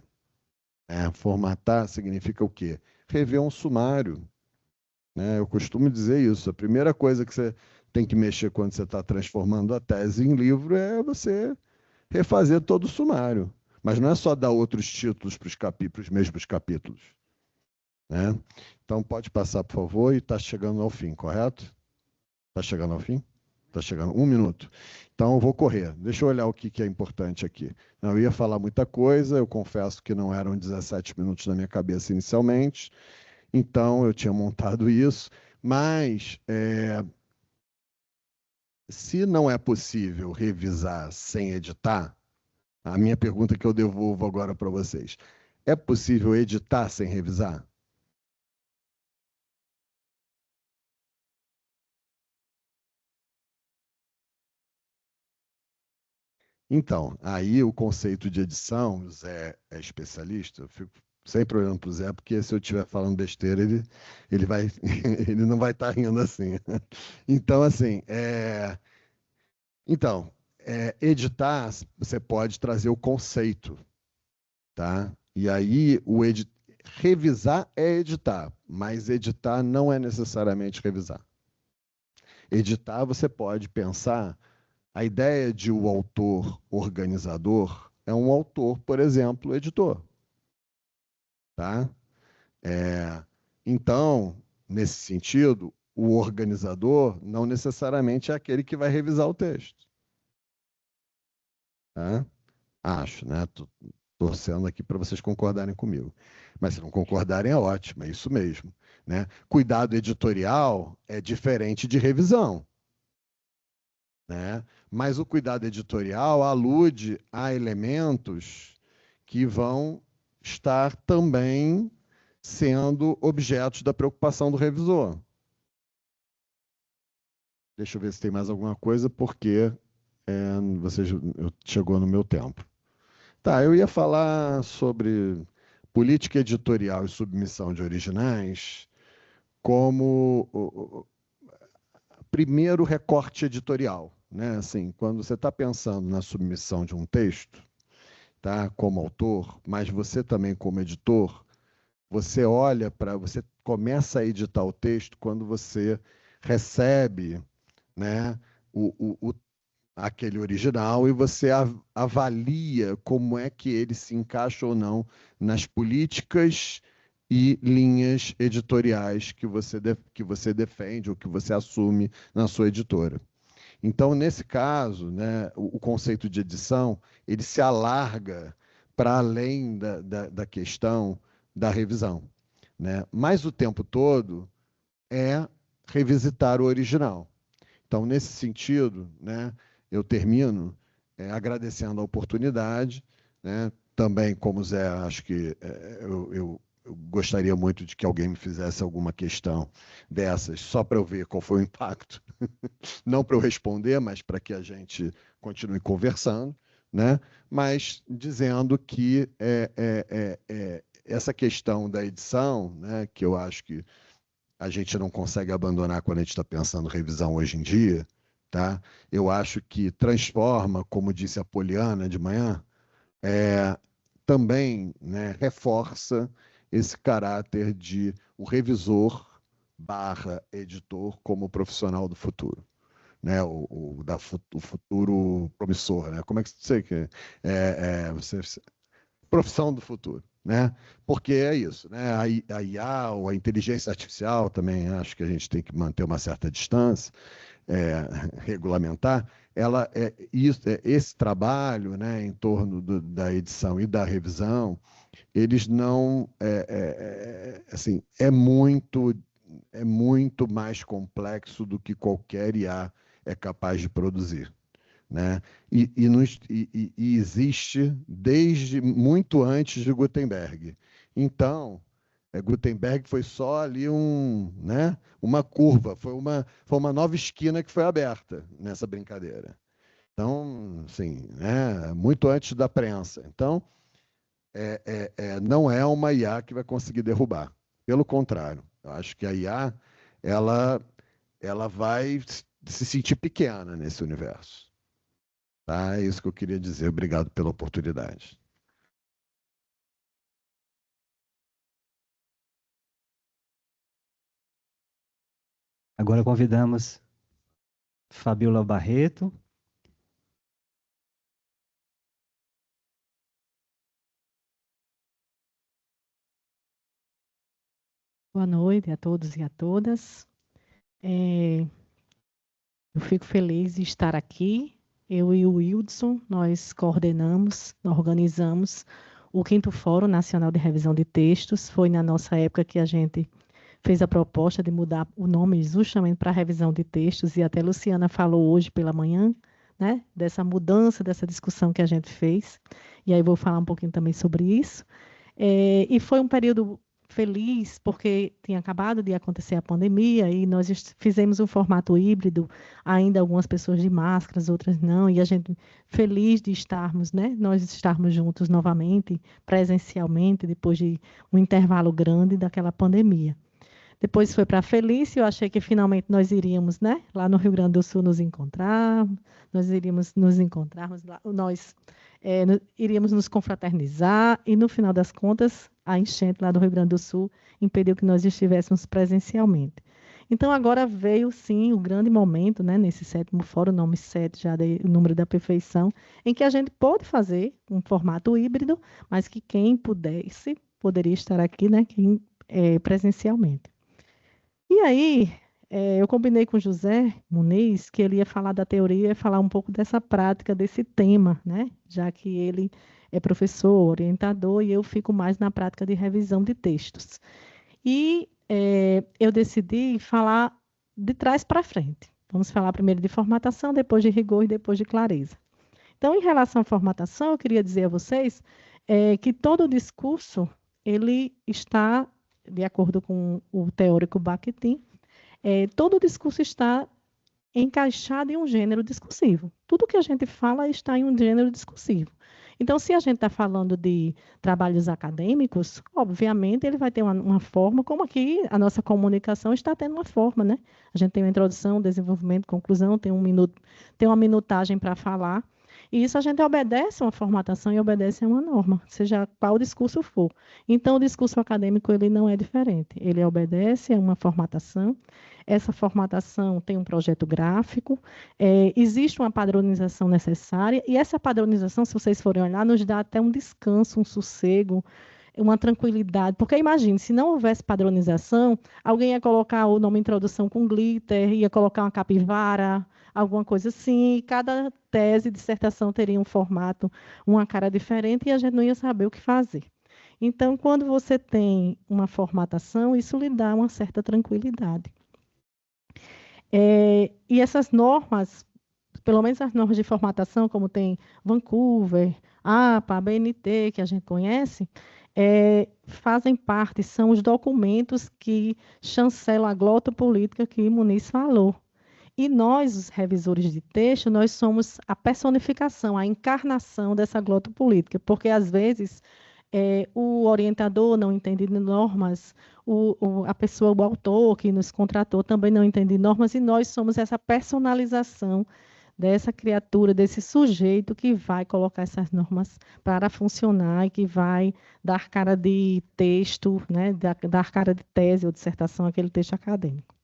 Formatar significa o quê? Rever um sumário, né? Eu costumo dizer isso. A primeira coisa que você tem que mexer quando você está transformando a tese em livro é você refazer todo o sumário. Mas não é só dar outros títulos para os mesmos capítulos, né? Então, pode passar, por favor, e está chegando ao fim, correto? Está chegando ao fim? Está chegando. 1 minuto. Então, eu vou correr. Deixa eu olhar o que é importante aqui. Eu ia falar muita coisa, eu confesso que não eram 17 minutos na minha cabeça inicialmente, então eu tinha montado isso, mas se não é possível revisar sem editar, a minha pergunta que eu devolvo agora para vocês: é possível editar sem revisar? Então, aí o conceito de edição, o Zé é especialista, eu fico sempre olhando para o Zé, porque se eu estiver falando besteira, ele vai, ele não vai estar rindo assim. Então, assim, editar, você pode trazer o conceito, tá? E aí, revisar é editar, mas editar não é necessariamente revisar. Editar, você pode pensar. A ideia de o autor organizador é um autor, por exemplo, editor. Tá? Então, nesse sentido, o organizador não necessariamente é aquele que vai revisar o texto. Tá? Acho, né? Tô torcendo aqui para vocês concordarem comigo. Mas se não concordarem, é ótimo, é isso mesmo. Né? Cuidado editorial é diferente de revisão. Né? Mas o cuidado editorial alude a elementos que vão estar também sendo objetos da preocupação do revisor. Deixa eu ver se tem mais alguma coisa, porque você chegou no meu tempo. Tá, eu ia falar sobre política editorial e submissão de originais como o primeiro recorte editorial, né? Assim, quando você está pensando na submissão de um texto, tá, como autor, mas você também como editor, você começa a editar o texto quando você recebe, né, aquele original e você avalia como é que ele se encaixa ou não nas políticas e linhas editoriais que você defende ou que você assume na sua editora. Então, nesse caso, né, o conceito de edição ele se alarga para além da questão da revisão, né? Mas o tempo todo é revisitar o original. Então, nesse sentido, né, eu termino agradecendo a oportunidade, né? Também, como Zé, acho que eu gostaria muito de que alguém me fizesse alguma questão dessas, só para eu ver qual foi o impacto. Não para eu responder, mas para que a gente continue conversando, né? Mas dizendo que essa questão da edição, né, que eu acho que a gente não consegue abandonar quando a gente está pensando revisão hoje em dia, tá? Eu acho que transforma, como disse a Poliana de manhã, também, né, reforça esse caráter de o revisor barra editor como profissional do futuro, né? O futuro promissor, né? Como é que você quer? Profissão do futuro, né? Porque é isso, né? A IA ou a inteligência artificial também acho que a gente tem que manter uma certa distância, regulamentar. Esse trabalho, né, em torno da edição e da revisão, eles não, assim, é muito mais complexo do que qualquer IA é capaz de produzir, né? E existe desde muito antes de Gutenberg. Então, Gutenberg foi só ali né, uma curva, foi uma nova esquina que foi aberta nessa brincadeira. Então, assim, né, muito antes da prensa. Então, não é uma IA que vai conseguir derrubar. Pelo contrário, eu acho que a IA ela vai se sentir pequena nesse universo. Tá? É isso que eu queria dizer. Obrigado pela oportunidade. Agora convidamos Fabiola Barreto. Boa noite a todos e a todas. Eu fico feliz de estar aqui. Eu e o Wildson, nós coordenamos, organizamos o 5º Fórum Nacional de Revisão de Textos. Foi na nossa época que a gente fez a proposta de mudar o nome justamente para revisão de textos, e até Luciana falou hoje pela manhã, né, dessa mudança, dessa discussão que a gente fez. E aí vou falar um pouquinho também sobre isso. E foi um período feliz, porque tinha acabado de acontecer a pandemia e nós fizemos um formato híbrido, ainda algumas pessoas de máscaras, outras não, e a gente feliz de estarmos, né, nós estarmos juntos novamente, presencialmente, depois de um intervalo grande daquela pandemia. Depois foi para Felício, eu achei que finalmente nós iríamos, né, lá no Rio Grande do Sul nos encontrar, nós iríamos nos encontrarmos lá, nós iríamos nos confraternizar, e no final das contas, a enchente lá do Rio Grande do Sul impediu que nós estivéssemos presencialmente. Então, agora veio, sim, o grande momento, né, nesse 7º Fórum, nome 7, já o número da perfeição, em que a gente pode fazer um formato híbrido, mas que quem pudesse, poderia estar aqui, né, presencialmente. E aí, eu combinei com o José Muniz que ele ia falar da teoria e falar um pouco dessa prática, desse tema, né? Já que ele é professor, orientador, e eu fico mais na prática de revisão de textos. E eu decidi falar de trás para frente. Vamos falar primeiro de formatação, depois de rigor e depois de clareza. Então, em relação à formatação, eu queria dizer a vocês que todo o discurso ele está de acordo com o teórico Bakhtin, todo o discurso está encaixado em um gênero discursivo. Tudo que a gente fala está em um gênero discursivo. Então, se a gente está falando de trabalhos acadêmicos, obviamente ele vai ter uma forma, como aqui a nossa comunicação está tendo uma forma, né? A gente tem uma introdução, desenvolvimento, conclusão, tem uma minutagem para falar, e isso a gente obedece a uma formatação e obedece a uma norma, seja qual discurso for. Então, o discurso acadêmico ele não é diferente, ele obedece a uma formatação. Essa formatação tem um projeto gráfico, existe uma padronização necessária, e essa padronização, se vocês forem olhar, nos dá até um descanso, um sossego, uma tranquilidade. Porque imagine, se não houvesse padronização, alguém ia colocar o nome introdução com glitter, ia colocar uma capivara, alguma coisa assim, e cada tese, dissertação teria um formato, uma cara diferente, e a gente não ia saber o que fazer. Então, quando você tem uma formatação, isso lhe dá uma certa tranquilidade. E essas normas, pelo menos as normas de formatação, como tem Vancouver, APA, a BNT, que a gente conhece, fazem parte, são os documentos que chancelam a glotopolítica que Muniz falou. E nós, os revisores de texto, nós somos a personificação, a encarnação dessa glotopolítica, porque, às vezes, o orientador não entende de normas, a pessoa, o autor que nos contratou também não entende de normas, e nós somos essa personalização dessa criatura, desse sujeito que vai colocar essas normas para funcionar e que vai dar cara de texto, né, dar cara de tese ou dissertação àquele texto acadêmico.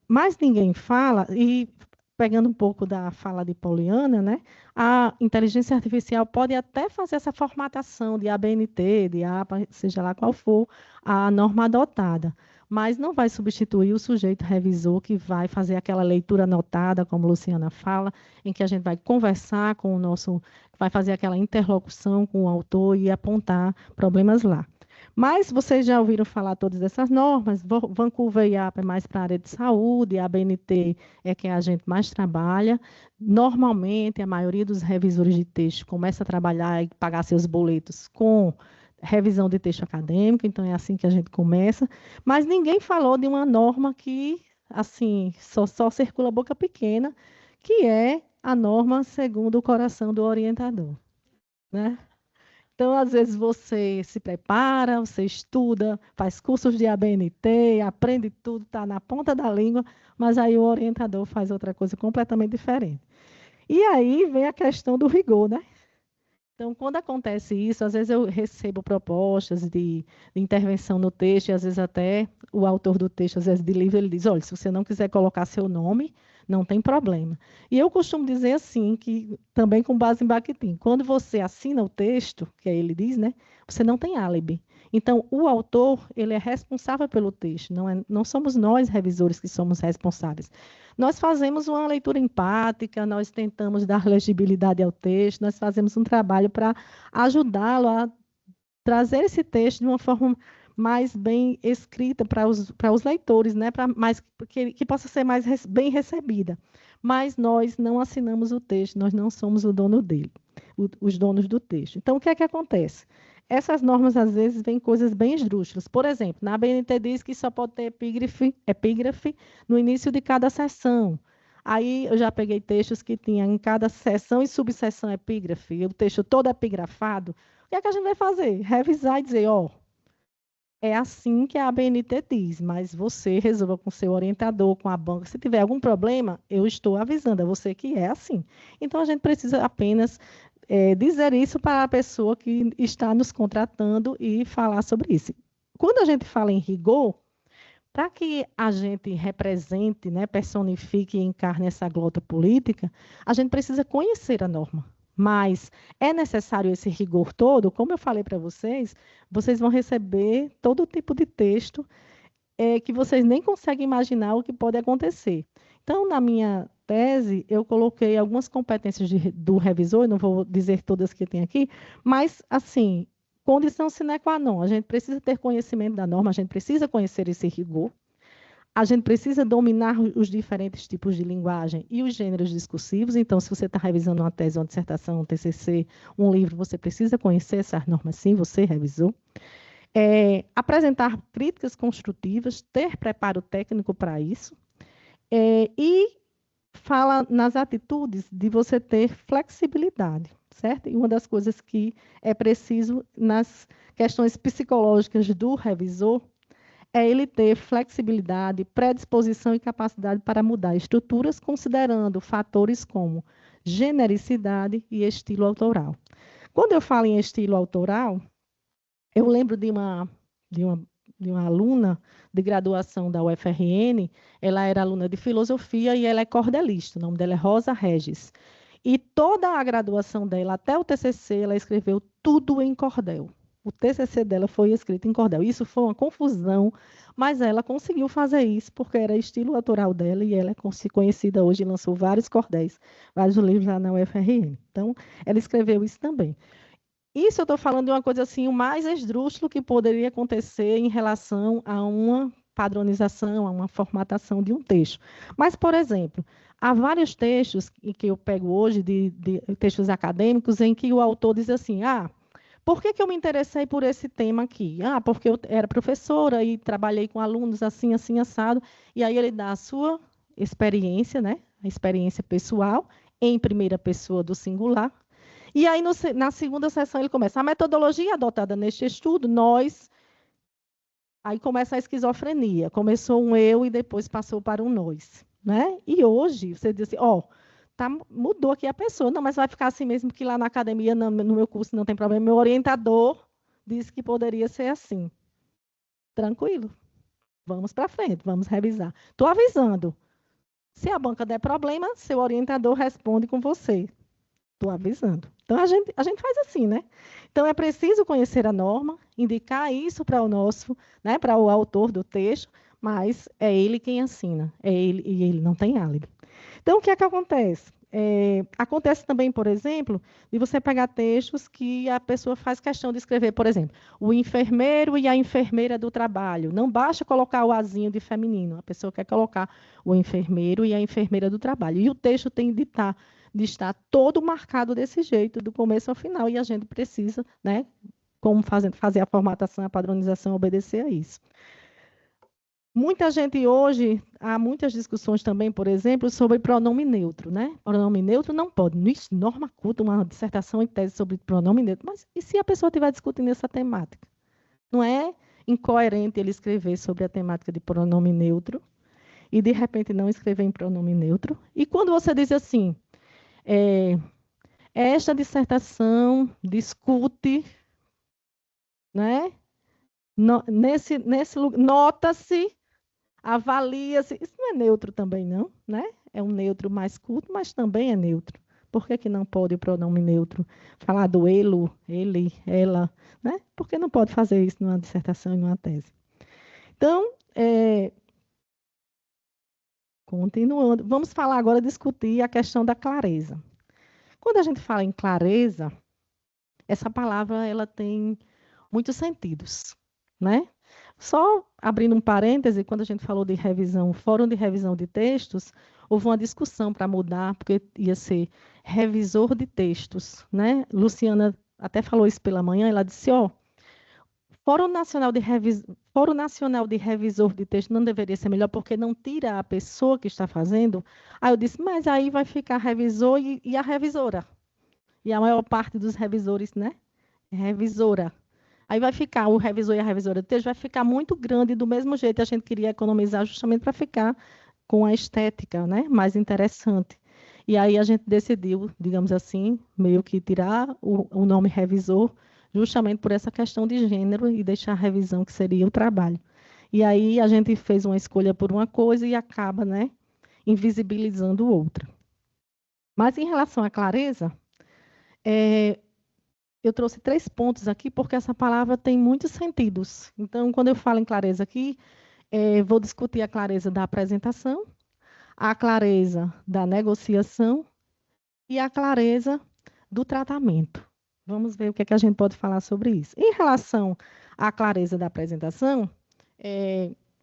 Mas ninguém fala, e pegando um pouco da fala de Poliana, né, a inteligência artificial pode até fazer essa formatação de ABNT, de APA, seja lá qual for a norma adotada, mas não vai substituir o sujeito revisor que vai fazer aquela leitura anotada, como Luciana fala, em que a gente vai conversar com o nosso, vai fazer aquela interlocução com o autor e apontar problemas lá. Mas vocês já ouviram falar todas essas normas, Vancouver e APA é mais para a área de saúde, a BNT é que a gente mais trabalha. Normalmente, a maioria dos revisores de texto começa a trabalhar e pagar seus boletos com revisão de texto acadêmico, então é assim que a gente começa. Mas ninguém falou de uma norma que, assim, só circula boca pequena, que é a norma segundo o coração do orientador, né? Então, às vezes, você se prepara, você estuda, faz cursos de ABNT, aprende tudo, está na ponta da língua, mas aí o orientador faz outra coisa completamente diferente. E aí vem a questão do rigor, né? Então, quando acontece isso, às vezes eu recebo propostas de intervenção no texto, e às vezes até o autor do texto, às vezes de livro, ele diz, olha, se você não quiser colocar seu nome, não tem problema. E eu costumo dizer assim, que também com base em Bakhtin, quando você assina o texto, que ele diz, né, você não tem álibi. Então, o autor, ele é responsável pelo texto, não somos nós, revisores, que somos responsáveis. Nós fazemos uma leitura empática, nós tentamos dar legibilidade ao texto, nós fazemos um trabalho para ajudá-lo a trazer esse texto de uma forma mais bem escrita para os leitores, né? Que possa ser mais bem recebida. Mas nós não assinamos o texto, nós não somos o dono dele, os donos do texto. Então, o que é que acontece? Essas normas, às vezes, vêm coisas bem esdrúxulas. Por exemplo, na BNT diz que só pode ter epígrafe no início de cada sessão. Aí eu já peguei textos que tinham em cada sessão e subseção epígrafe, o texto todo epigrafado. O que é que a gente vai fazer? Revisar e dizer, ó, é assim que a ABNT diz, mas você resolva com o seu orientador, com a banca. Se tiver algum problema, eu estou avisando a você que é assim. Então, a gente precisa apenas dizer isso para a pessoa que está nos contratando e falar sobre isso. Quando a gente fala em rigor, para que a gente represente, né, personifique e encarne essa glota política, a gente precisa conhecer a norma. Mas é necessário esse rigor todo? Como eu falei para vocês, vocês vão receber todo tipo de texto que vocês nem conseguem imaginar o que pode acontecer. Então, na minha tese, eu coloquei algumas competências do revisor, não vou dizer todas que tem aqui, mas, assim, condição sine qua non, a gente precisa ter conhecimento da norma, a gente precisa conhecer esse rigor, a gente precisa dominar os diferentes tipos de linguagem e os gêneros discursivos. Então, se você está revisando uma tese, uma dissertação, um TCC, um livro, você precisa conhecer essas normas, sim, você revisou. apresentar críticas construtivas, ter preparo técnico para isso, e fala nas atitudes de você ter flexibilidade, certo? E uma das coisas que é preciso nas questões psicológicas do revisor é ele ter flexibilidade, predisposição e capacidade para mudar estruturas, considerando fatores como genericidade e estilo autoral. Quando eu falo em estilo autoral, eu lembro de uma aluna de graduação da UFRN, ela era aluna de filosofia e ela é cordelista, o nome dela é Rosa Regis. E toda a graduação dela, até o TCC, ela escreveu tudo em cordel. O TCC dela foi escrito em cordel. Isso foi uma confusão, mas ela conseguiu fazer isso porque era estilo autoral dela e ela é conhecida hoje, lançou vários cordéis, vários livros lá na UFRN. Então, ela escreveu isso também. Isso eu estou falando de uma coisa assim, o mais esdrúxulo que poderia acontecer em relação a uma padronização, a uma formatação de um texto. Mas, por exemplo, há vários textos que eu pego hoje, de textos acadêmicos, em que o autor diz assim, por que eu me interessei por esse tema aqui? Porque eu era professora e trabalhei com alunos assim, assim, assado, e aí ele dá a sua experiência, né? A experiência pessoal, em primeira pessoa do singular. E aí, na segunda sessão, ele começa. A metodologia adotada neste estudo, Aí começa a esquizofrenia. Começou um eu e depois passou para um nós. Né? E hoje, você diz assim, mudou aqui a pessoa. Não, mas vai ficar assim mesmo que lá na academia, no meu curso, não tem problema. Meu orientador disse que poderia ser assim. Tranquilo. Vamos para frente, vamos revisar. Estou avisando. Se a banca der problema, seu orientador responde com você. Estou avisando. Então, a gente faz assim, né? Então, é preciso conhecer a norma, indicar isso para o nosso, né, para o autor do texto, mas é ele quem assina, é ele, e ele não tem álibi. Então, o que é que acontece? Acontece também, por exemplo, de você pegar textos que a pessoa faz questão de escrever, por exemplo, o enfermeiro e a enfermeira do trabalho. Não basta colocar o azinho de feminino, a pessoa quer colocar o enfermeiro e a enfermeira do trabalho. E o texto tem de estar todo marcado desse jeito, do começo ao final, e a gente precisa, né, como fazer a formatação, a padronização, obedecer a isso. Muita gente hoje, há muitas discussões também, por exemplo, sobre pronome neutro, né? Pronome neutro não pode. Isso, norma culta, uma dissertação em tese sobre pronome neutro. Mas e se a pessoa estiver discutindo essa temática? Não é incoerente ele escrever sobre a temática de pronome neutro e, de repente, não escrever em pronome neutro? E quando você diz assim, esta dissertação discute, né? Nesse lugar, nota-se, avalia-se. Isso não é neutro também, não, né? É um neutro mais culto, mas também é neutro. Por que não pode o pronome neutro falar do ele, ela, né? Por que não pode fazer isso numa dissertação e numa tese? Então, continuando, vamos falar agora, discutir a questão da clareza. Quando a gente fala em clareza, essa palavra ela tem muitos sentidos, né? Só abrindo um parêntese, quando a gente falou de revisão, fórum de revisão de textos, houve uma discussão para mudar, porque ia ser revisor de textos, né? Luciana até falou isso pela manhã, ela disse, Fórum Nacional de Revisor de Texto não deveria ser melhor, porque não tira a pessoa que está fazendo. Aí eu disse, mas aí vai ficar revisor e a revisora. E a maior parte dos revisores, né? Revisora. Aí vai ficar, o revisor e a revisora de texto vai ficar muito grande, do mesmo jeito a gente queria economizar justamente para ficar com a estética, né, mais interessante. E aí a gente decidiu, digamos assim, meio que tirar o nome revisor, justamente por essa questão de gênero e deixar a revisão, que seria o trabalho. E aí a gente fez uma escolha por uma coisa e acaba, né, invisibilizando outra. Mas em relação à clareza, eu trouxe 3 pontos aqui, porque essa palavra tem muitos sentidos. Então, quando eu falo em clareza aqui, vou discutir a clareza da apresentação, a clareza da negociação e a clareza do tratamento. Vamos ver o que é que a gente pode falar sobre isso. Em relação à clareza da apresentação,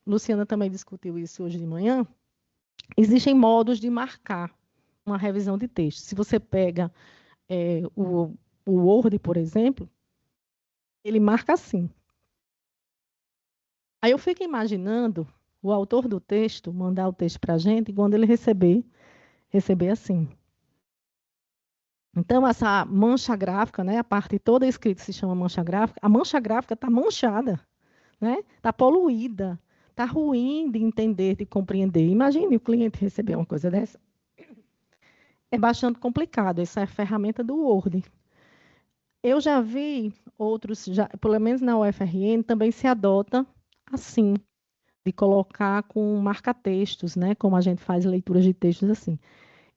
Luciana também discutiu isso hoje de manhã, existem modos de marcar uma revisão de texto. Se você pega o Word, por exemplo, ele marca assim. Aí eu fico imaginando o autor do texto mandar o texto para a gente e quando ele receber assim. Então, essa mancha gráfica, né, a parte toda escrita se chama mancha gráfica, a mancha gráfica está manchada, né? Está poluída, está ruim de entender, de compreender. Imagine o cliente receber uma coisa dessa. É bastante complicado, essa é a ferramenta do Word. Eu já vi outros, pelo menos na UFRN, também se adota assim, de colocar com marca-textos, né? Como a gente faz leituras de textos assim.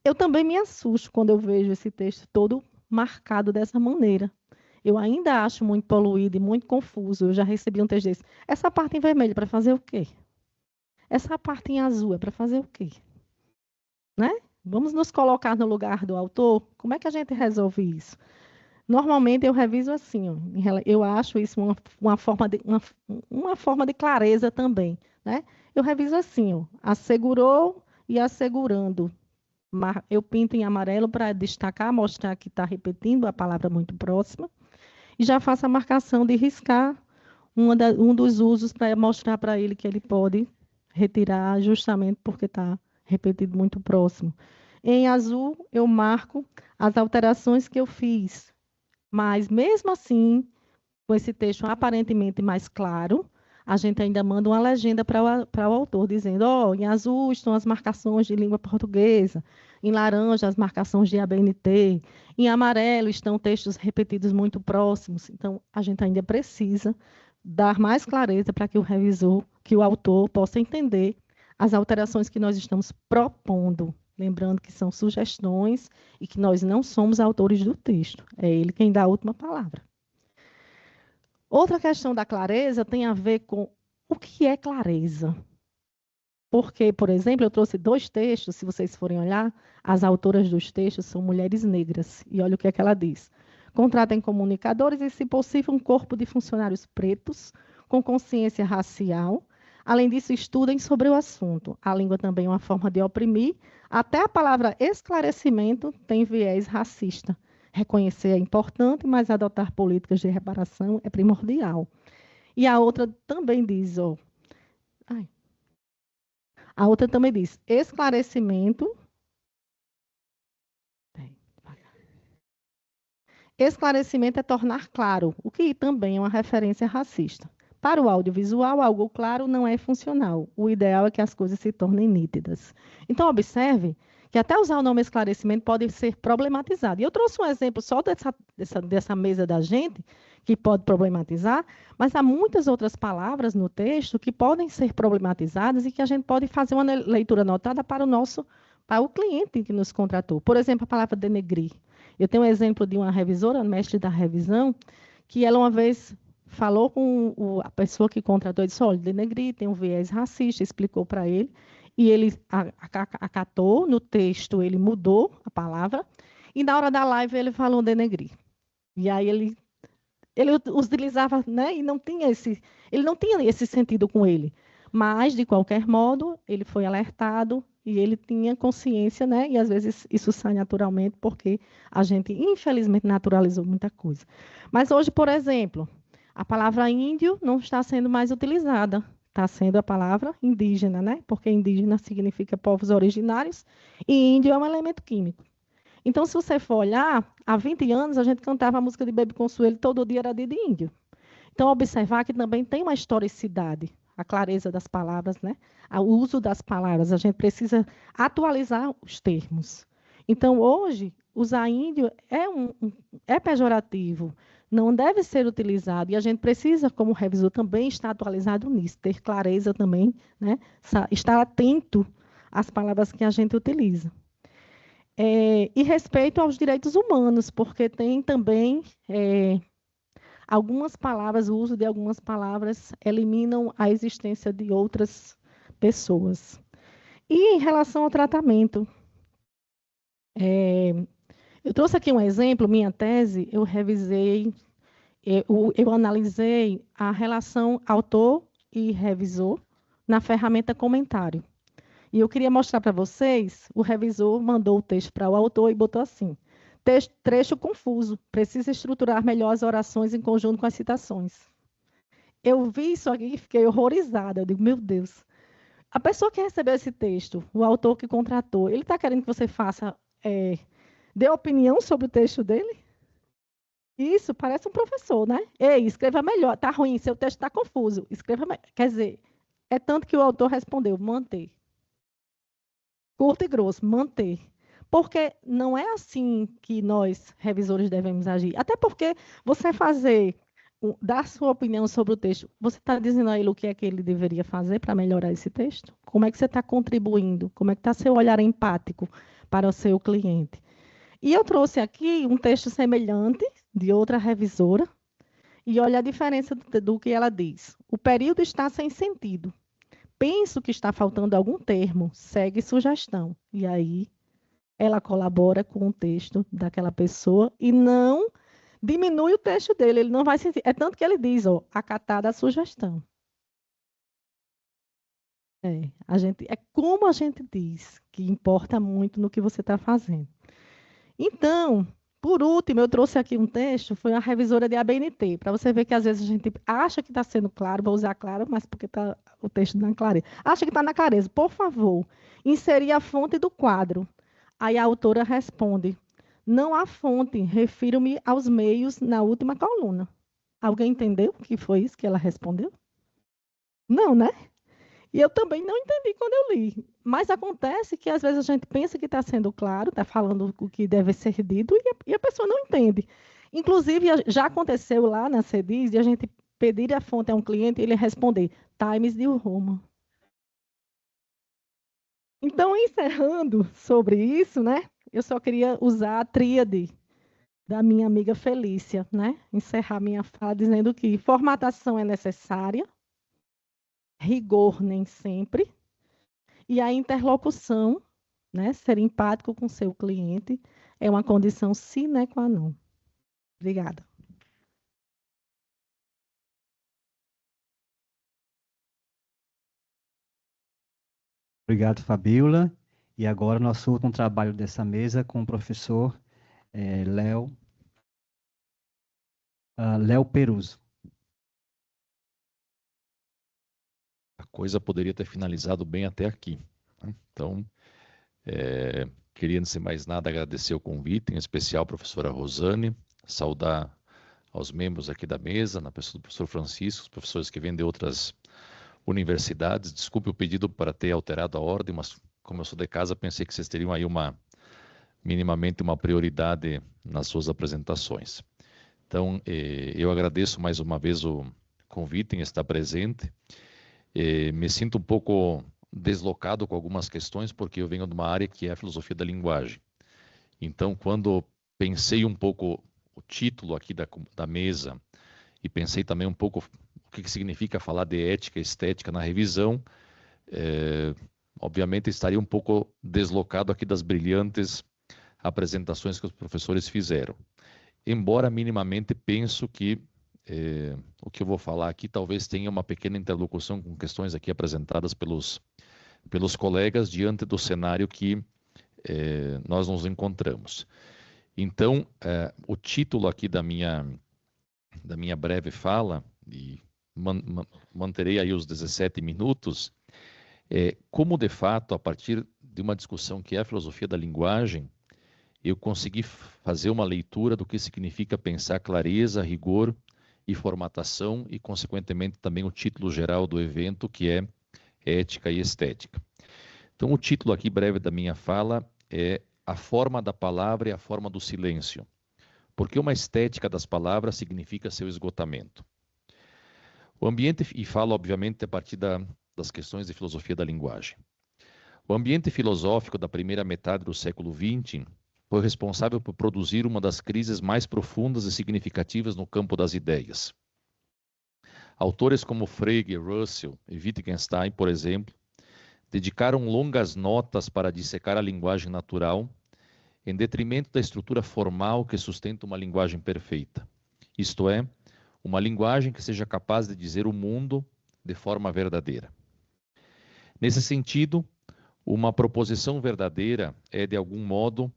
Eu também me assusto quando eu vejo esse texto todo marcado dessa maneira. Eu ainda acho muito poluído e muito confuso. Eu já recebi um texto desse. Essa parte em vermelho é para fazer o quê? Essa parte em azul é para fazer o quê? Né? Vamos nos colocar no lugar do autor? Como é que a gente resolve isso? Normalmente eu reviso assim, ó, eu acho isso uma forma de clareza também. Né? Eu reviso assim, ó, assegurou e assegurando. Eu pinto em amarelo para destacar, mostrar que está repetindo a palavra muito próxima. E já faço a marcação de riscar um dos usos para mostrar para ele que ele pode retirar justamente porque está repetido muito próximo. Em azul, eu marco as alterações que eu fiz. Mas, mesmo assim, com esse texto aparentemente mais claro, a gente ainda manda uma legenda para o autor, dizendo, em azul estão as marcações de língua portuguesa, em laranja as marcações de ABNT, em amarelo estão textos repetidos muito próximos. Então, a gente ainda precisa dar mais clareza para que o revisor, que o autor possa entender as alterações que nós estamos propondo. Lembrando que são sugestões e que nós não somos autores do texto. É ele quem dá a última palavra. Outra questão da clareza tem a ver com o que é clareza. Porque, por exemplo, eu trouxe 2 textos, se vocês forem olhar, as autoras dos textos são mulheres negras. E olha o que é que ela diz. Contratem comunicadores e, se possível, um corpo de funcionários pretos com consciência racial. Além disso, estudem sobre o assunto. A língua também é uma forma de oprimir. Até a palavra esclarecimento tem viés racista. Reconhecer é importante, mas adotar políticas de reparação é primordial. E a outra também diz, a outra também diz, esclarecimento. Esclarecimento é tornar claro, o que também é uma referência racista. Para o audiovisual, algo claro não é funcional. O ideal é que as coisas se tornem nítidas. Então, observe que até usar o nome esclarecimento pode ser problematizado. E eu trouxe um exemplo só dessa mesa da gente, que pode problematizar, mas há muitas outras palavras no texto que podem ser problematizadas e que a gente pode fazer uma leitura anotada para o cliente que nos contratou. Por exemplo, a palavra denegrir. Eu tenho um exemplo de uma revisora, mestre da revisão, que ela uma vez falou com a pessoa que contratou e disse, olha, denegrir tem um viés racista, explicou para ele, e ele acatou no texto, ele mudou a palavra, e na hora da live ele falou denegrir. E aí ele utilizava, né, e ele não tinha esse sentido com ele. Mas, de qualquer modo, ele foi alertado e ele tinha consciência, né? E às vezes isso sai naturalmente porque a gente, infelizmente, naturalizou muita coisa. Mas hoje, por exemplo, a palavra índio não está sendo mais utilizada. Está sendo a palavra indígena, né? Porque indígena significa povos originários e índio é um elemento químico. Então, se você for olhar, há 20 anos a gente cantava a música de Bebe Consuelo, todo dia era dia de índio. Então, observar que também tem uma historicidade, a clareza das palavras, né? O uso das palavras, a gente precisa atualizar os termos. Então, hoje, usar índio é pejorativo, não deve ser utilizado, e a gente precisa, como revisor, também estar atualizado nisso, ter clareza também, né? Estar atento às palavras que a gente utiliza. E respeito aos direitos humanos, porque tem também algumas palavras, o uso de algumas palavras eliminam a existência de outras pessoas. E em relação ao tratamento, eu trouxe aqui um exemplo, minha tese, eu revisei, eu analisei a relação autor e revisor na ferramenta comentário. E eu queria mostrar para vocês, o revisor mandou o texto para o autor e botou assim, trecho confuso, precisa estruturar melhor as orações em conjunto com as citações. eu vi isso aqui e fiquei horrorizada. Eu digo, meu Deus. A pessoa que recebeu esse texto, o autor que contratou, ele está querendo que você faça, dê opinião sobre o texto dele? Isso, parece um professor, né? Ei, escreva melhor. Tá ruim, seu texto está confuso. Escreva melhor. Quer dizer, é tanto que o autor respondeu, manter. Curto e grosso, manter. Porque não é assim que nós, revisores, devemos agir. Até porque você dar sua opinião sobre o texto, você está dizendo a ele o que é que ele deveria fazer para melhorar esse texto? Como é que você está contribuindo? Como é que está seu olhar empático para o seu cliente? E eu trouxe aqui um texto semelhante de outra revisora, e olha a diferença do que ela diz. O período está sem sentido. Penso que está faltando algum termo, segue sugestão. E aí ela colabora com o texto daquela pessoa e não diminui o texto dele, ele não vai sentir. É tanto que ele diz, ó, acatada a sugestão. É como a gente diz, que importa muito no que você está fazendo. Então, por último, eu trouxe aqui um texto, foi uma revisora de ABNT, para você ver que às vezes a gente acha que está sendo claro, vou usar claro, mas porque está o texto na clareza. Acha que está na clareza. Por favor, inserir a fonte do quadro. Aí a autora responde, não há fonte, refiro-me aos meios na última coluna. Alguém entendeu o que foi isso que ela respondeu? Não, né? E eu também não entendi quando eu li. Mas acontece que às vezes a gente pensa que está sendo claro, está falando o que deve ser dito e a pessoa não entende. Inclusive, já aconteceu lá na CEDIS de a gente pedir a fonte a um cliente e ele responder Times New Roman. Então, encerrando sobre isso, né? Eu só queria usar a tríade da minha amiga Felícia, né? Encerrar minha fala dizendo que formatação é necessária, rigor nem sempre, e a interlocução, né? Ser empático com seu cliente é uma condição sine qua non. Obrigada. Obrigado, Fabíola. E agora nosso último trabalho dessa mesa com o professor Léo Peruso. A coisa poderia ter finalizado bem até aqui. Então, queria, antes de mais nada, agradecer o convite, em especial a professora Rosane, saudar aos membros aqui da mesa, na pessoa do professor Francisco, os professores que vêm de outras universidades. Desculpe o pedido para ter alterado a ordem, mas como eu sou de casa, pensei que vocês teriam aí minimamente uma prioridade nas suas apresentações. Então, eu agradeço mais uma vez o convite em estar presente. Me sinto um pouco deslocado com algumas questões, porque eu venho de uma área que é a filosofia da linguagem. Então, quando pensei um pouco o título aqui da mesa, e pensei também um pouco o que significa falar de ética e estética na revisão, obviamente estaria um pouco deslocado aqui das brilhantes apresentações que os professores fizeram. Embora minimamente penso que o que eu vou falar aqui talvez tenha uma pequena interlocução com questões aqui apresentadas pelos colegas diante do cenário que nós nos encontramos. Então, o título aqui da minha breve fala, e manterei aí os 17 minutos, como de fato, a partir de uma discussão que é a filosofia da linguagem, eu consegui fazer uma leitura do que significa pensar clareza, rigor e formatação e, consequentemente, também o título geral do evento, que é ética e estética. Então, o título aqui breve da minha fala é a forma da palavra e a forma do silêncio. Porque uma estética das palavras significa seu esgotamento. O ambiente, e falo obviamente a partir das questões de filosofia da linguagem. O ambiente filosófico da primeira metade do século XX foi responsável por produzir uma das crises mais profundas e significativas no campo das ideias. Autores como Frege, Russell e Wittgenstein, por exemplo, dedicaram longas notas para dissecar a linguagem natural, em detrimento da estrutura formal que sustenta uma linguagem perfeita. Isto é, uma linguagem que seja capaz de dizer o mundo de forma verdadeira. Nesse sentido, uma proposição verdadeira é, de algum modo,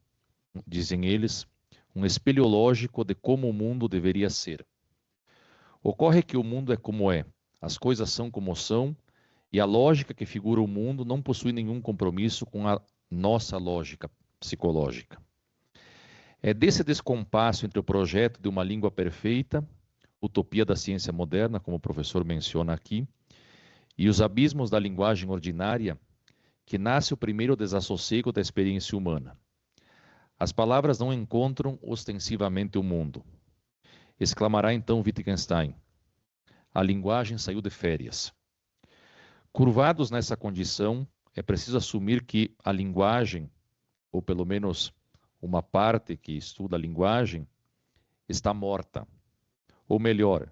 dizem eles, um espelho lógico de como o mundo deveria ser. Ocorre que o mundo é como é, As coisas são como são, e a lógica que figura o mundo não possui nenhum compromisso com a nossa lógica psicológica. É desse descompasso entre o projeto de uma língua perfeita, utopia da ciência moderna, como o professor menciona aqui, e os abismos da linguagem ordinária, que nasce o primeiro desassossego da experiência humana. As palavras não encontram ostensivamente o mundo. Exclamará então Wittgenstein: a linguagem saiu de férias. Curvados nessa condição, é preciso assumir que a linguagem, ou pelo menos uma parte que estuda a linguagem, está morta. Ou melhor,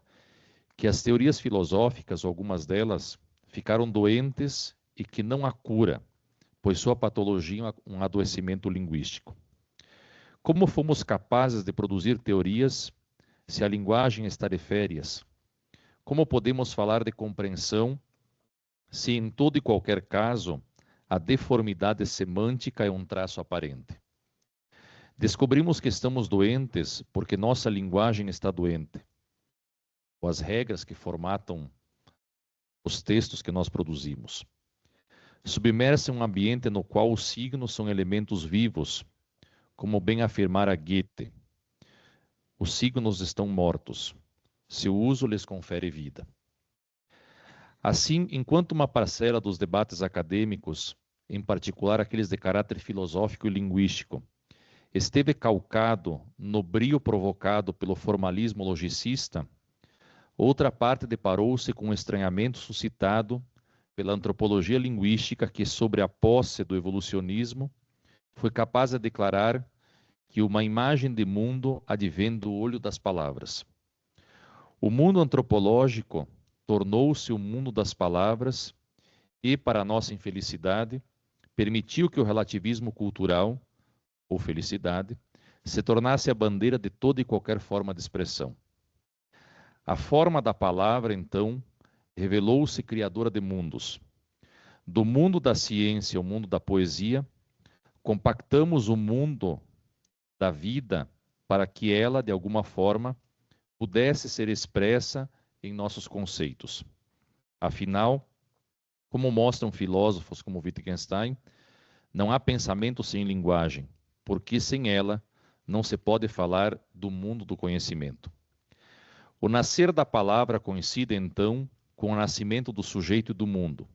que as teorias filosóficas, algumas delas, ficaram doentes e que não há cura, pois sua patologia é um adoecimento linguístico. Como fomos capazes de produzir teorias se a linguagem está de férias? Como podemos falar de compreensão se em todo e qualquer caso a deformidade semântica é um traço aparente? Descobrimos que estamos doentes porque nossa linguagem está doente. Ou as regras que formatam os textos que nós produzimos. Submersa em um ambiente no qual os signos são elementos vivos, como bem afirmara Goethe. Os signos estão mortos. Seu uso lhes confere vida. Assim, enquanto uma parcela dos debates acadêmicos, em particular aqueles de caráter filosófico e linguístico, esteve calcado no brio provocado pelo formalismo logicista, outra parte deparou-se com o estranhamento suscitado pela antropologia linguística que, sobre a posse do evolucionismo, foi capaz de declarar que uma imagem de mundo advém do olho das palavras. O mundo antropológico tornou-se o mundo das palavras e, para nossa infelicidade, permitiu que o relativismo cultural, ou felicidade, se tornasse a bandeira de toda e qualquer forma de expressão. A forma da palavra, então, revelou-se criadora de mundos. Do mundo da ciência ao mundo da poesia, compactamos o mundo da vida para que ela, de alguma forma, pudesse ser expressa em nossos conceitos. Afinal, como mostram filósofos como Wittgenstein, não há pensamento sem linguagem, porque sem ela não se pode falar do mundo do conhecimento. O nascer da palavra coincide, então, com o nascimento do sujeito e do mundo.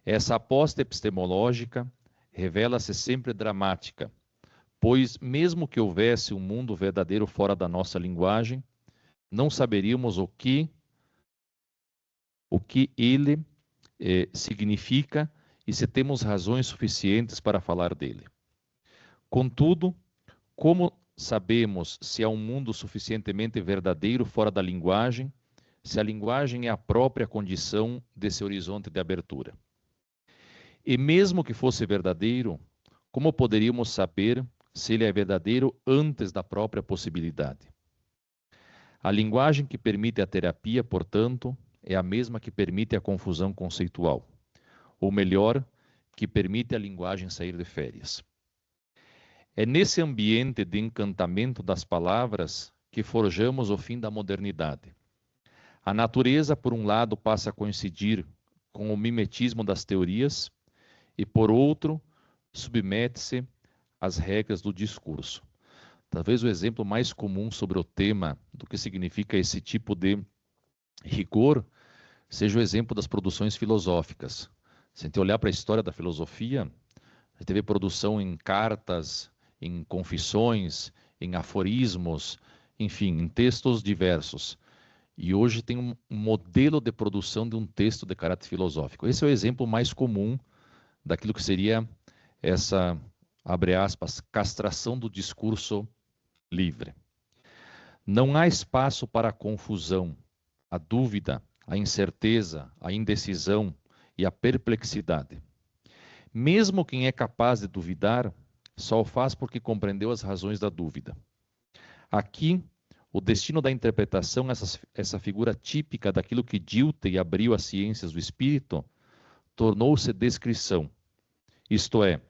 Essa aposta epistemológica revela-se sempre dramática, pois, mesmo que houvesse um mundo verdadeiro fora da nossa linguagem, não saberíamos o que ele significa e se temos razões suficientes para falar dele. Contudo, como sabemos se há um mundo suficientemente verdadeiro fora da linguagem, se a linguagem é a própria condição desse horizonte de abertura? E mesmo que fosse verdadeiro, como poderíamos saber se ele é verdadeiro antes da própria possibilidade? A linguagem que permite a terapia, portanto, é a mesma que permite a confusão conceitual, ou melhor, que permite a linguagem sair de férias. É nesse ambiente de encantamento das palavras que forjamos o fim da modernidade. A natureza, por um lado, passa a coincidir com o mimetismo das teorias e, por outro, submete-se às regras do discurso. Talvez o exemplo mais comum sobre o tema do que significa esse tipo de rigor seja o exemplo das produções filosóficas. Se a gente olhar para a história da filosofia, a gente vê produção em cartas, em confissões, em aforismos, enfim, em textos diversos. E hoje tem um modelo de produção de um texto de caráter filosófico. Esse é o exemplo mais comum daquilo que seria essa, abre aspas, castração do discurso livre. Não há espaço para a confusão, a dúvida, a incerteza, a indecisão e a perplexidade. Mesmo quem é capaz de duvidar, só o faz porque compreendeu as razões da dúvida. Aqui, o destino da interpretação, essa figura típica daquilo que Dilthey abriu às ciências do espírito, tornou-se descrição, isto é,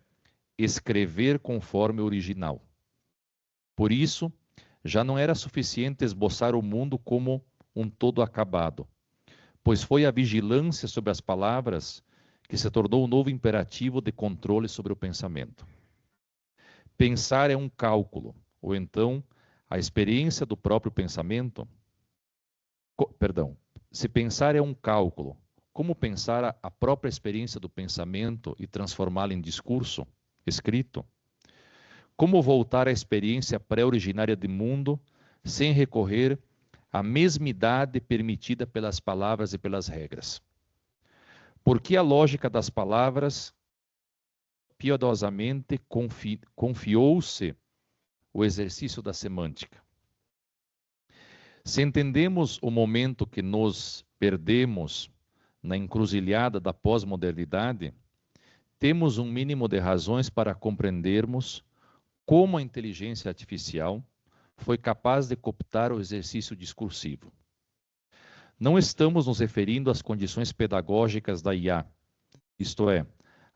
escrever conforme o original. Por isso, já não era suficiente esboçar o mundo como um todo acabado, pois foi a vigilância sobre as palavras que se tornou o novo imperativo de controle sobre o pensamento. Pensar é um cálculo, ou então a experiência do próprio pensamento. Se pensar é um cálculo, como pensar a própria experiência do pensamento e transformá-la em discurso, escrito? Como voltar à experiência pré-originária do mundo sem recorrer à mesmidade permitida pelas palavras e pelas regras? Por que a lógica das palavras piedosamente confiou-se o exercício da semântica? Se entendemos o momento que nos perdemos na encruzilhada da pós-modernidade, temos um mínimo de razões para compreendermos como a inteligência artificial foi capaz de cooptar o exercício discursivo. Não estamos nos referindo às condições pedagógicas da IA, isto é,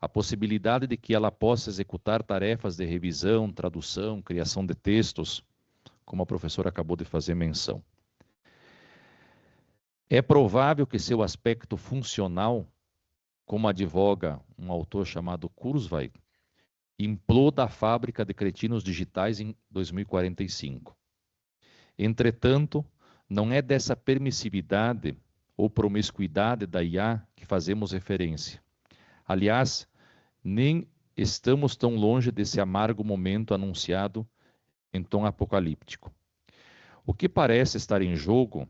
a possibilidade de que ela possa executar tarefas de revisão, tradução, criação de textos, como a professora acabou de fazer menção. É provável que seu aspecto funcional, como advoga um autor chamado Kurzweil, imploda a fábrica de cretinos digitais em 2045. Entretanto, não é dessa permissividade ou promiscuidade da IA que fazemos referência. Aliás, nem estamos tão longe desse amargo momento anunciado em tom apocalíptico. O que parece estar em jogo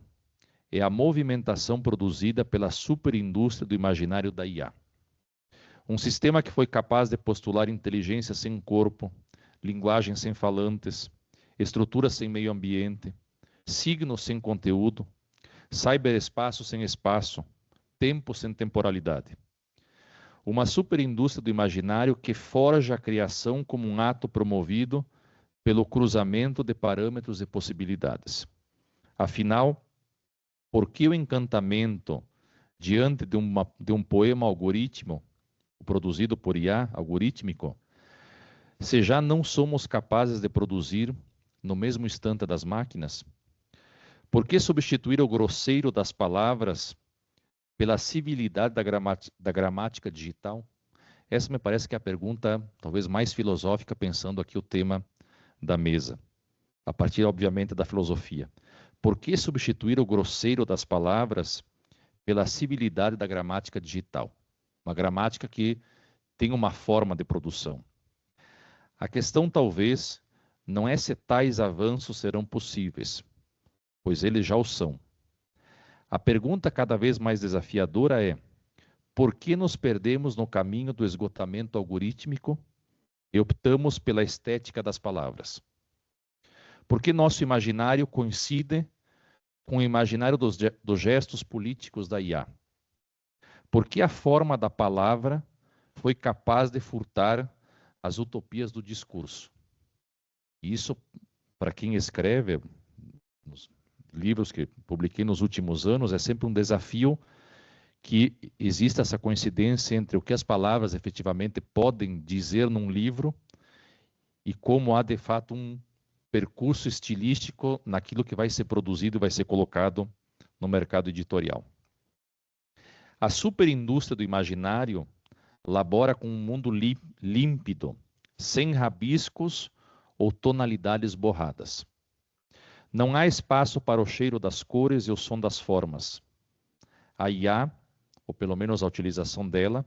é a movimentação produzida pela superindústria do imaginário da IA. Um sistema que foi capaz de postular inteligência sem corpo, linguagem sem falantes, estrutura sem meio ambiente, signos sem conteúdo, cyberespaço sem espaço, tempo sem temporalidade. Uma superindústria do imaginário que forja a criação como um ato promovido pelo cruzamento de parâmetros e possibilidades. Afinal, por que o encantamento diante de um poema algoritmo produzido por IA, algorítmico, se já não somos capazes de produzir no mesmo instante das máquinas? Por que substituir o grosseiro das palavras pela civilidade da gramática digital? Essa me parece que é a pergunta talvez mais filosófica, pensando aqui o tema da mesa, a partir, obviamente, da filosofia. Por que substituir o grosseiro das palavras pela civilidade da gramática digital? Uma gramática que tem uma forma de produção. A questão, talvez, não é se tais avanços serão possíveis, pois eles já o são. A pergunta cada vez mais desafiadora é: por que nos perdemos no caminho do esgotamento algorítmico e optamos pela estética das palavras? Por que nosso imaginário coincide com o imaginário dos gestos políticos da IA? Por que a forma da palavra foi capaz de furtar as utopias do discurso? Isso, para quem escreve, nos livros que publiquei nos últimos anos, é sempre um desafio que exista essa coincidência entre o que as palavras efetivamente podem dizer num livro e como há, de fato, um percurso estilístico naquilo que vai ser produzido e vai ser colocado no mercado editorial. A superindústria do imaginário labora com um mundo límpido, sem rabiscos ou tonalidades borradas. Não há espaço para o cheiro das cores e o som das formas. A IA, ou pelo menos a utilização dela,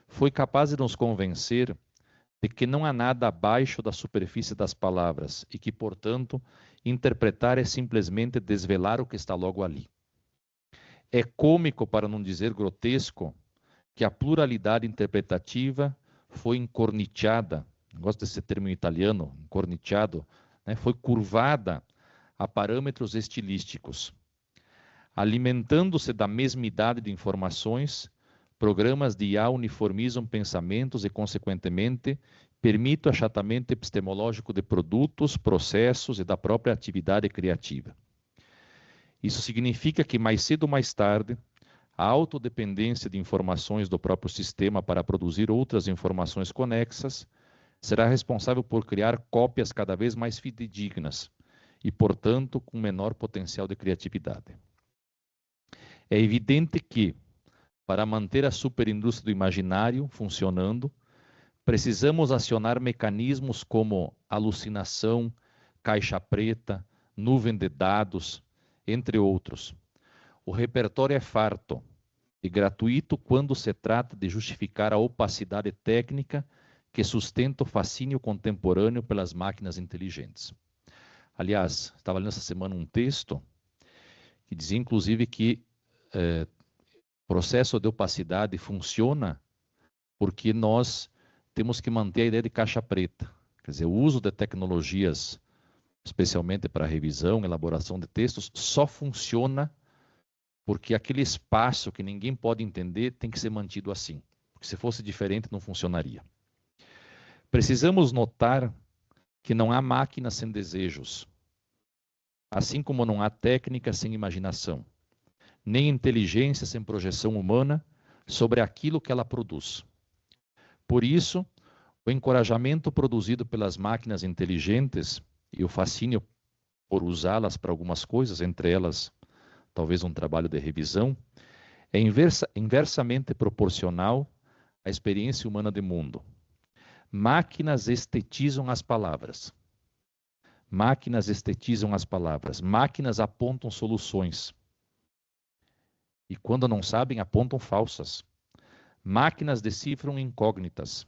foi capaz de nos convencer de que não há nada abaixo da superfície das palavras e que, portanto, interpretar é simplesmente desvelar o que está logo ali. É cômico, para não dizer grotesco, que a pluralidade interpretativa foi encorniciada, gosto desse termo em italiano, encorniciado, né? Foi curvada a parâmetros estilísticos. Alimentando-se da mesmidade de informações, programas de IA uniformizam pensamentos e, consequentemente, permitem o achatamento epistemológico de produtos, processos e da própria atividade criativa. Isso significa que, mais cedo ou mais tarde, a autodependência de informações do próprio sistema para produzir outras informações conexas será responsável por criar cópias cada vez mais fidedignas e, portanto, com menor potencial de criatividade. É evidente que, para manter a superindústria do imaginário funcionando, precisamos acionar mecanismos como alucinação, caixa preta, nuvem de dados, entre outros. O repertório é farto e gratuito quando se trata de justificar a opacidade técnica que sustenta o fascínio contemporâneo pelas máquinas inteligentes. Aliás, estava lendo essa semana um texto que dizia, inclusive, que o processo de opacidade funciona porque nós temos que manter a ideia de caixa preta. Quer dizer, o uso de tecnologias, especialmente para revisão, elaboração de textos, só funciona porque aquele espaço que ninguém pode entender tem que ser mantido assim. Porque se fosse diferente, não funcionaria. Precisamos notar que não há máquina sem desejos, assim como não há técnica sem imaginação, nem inteligência sem projeção humana sobre aquilo que ela produz. Por isso, o encorajamento produzido pelas máquinas inteligentes e o fascínio por usá-las para algumas coisas, entre elas talvez um trabalho de revisão, é inversamente proporcional à experiência humana de mundo. Máquinas estetizam as palavras. Máquinas estetizam as palavras. Máquinas apontam soluções. E quando não sabem, apontam falsas. Máquinas decifram incógnitas.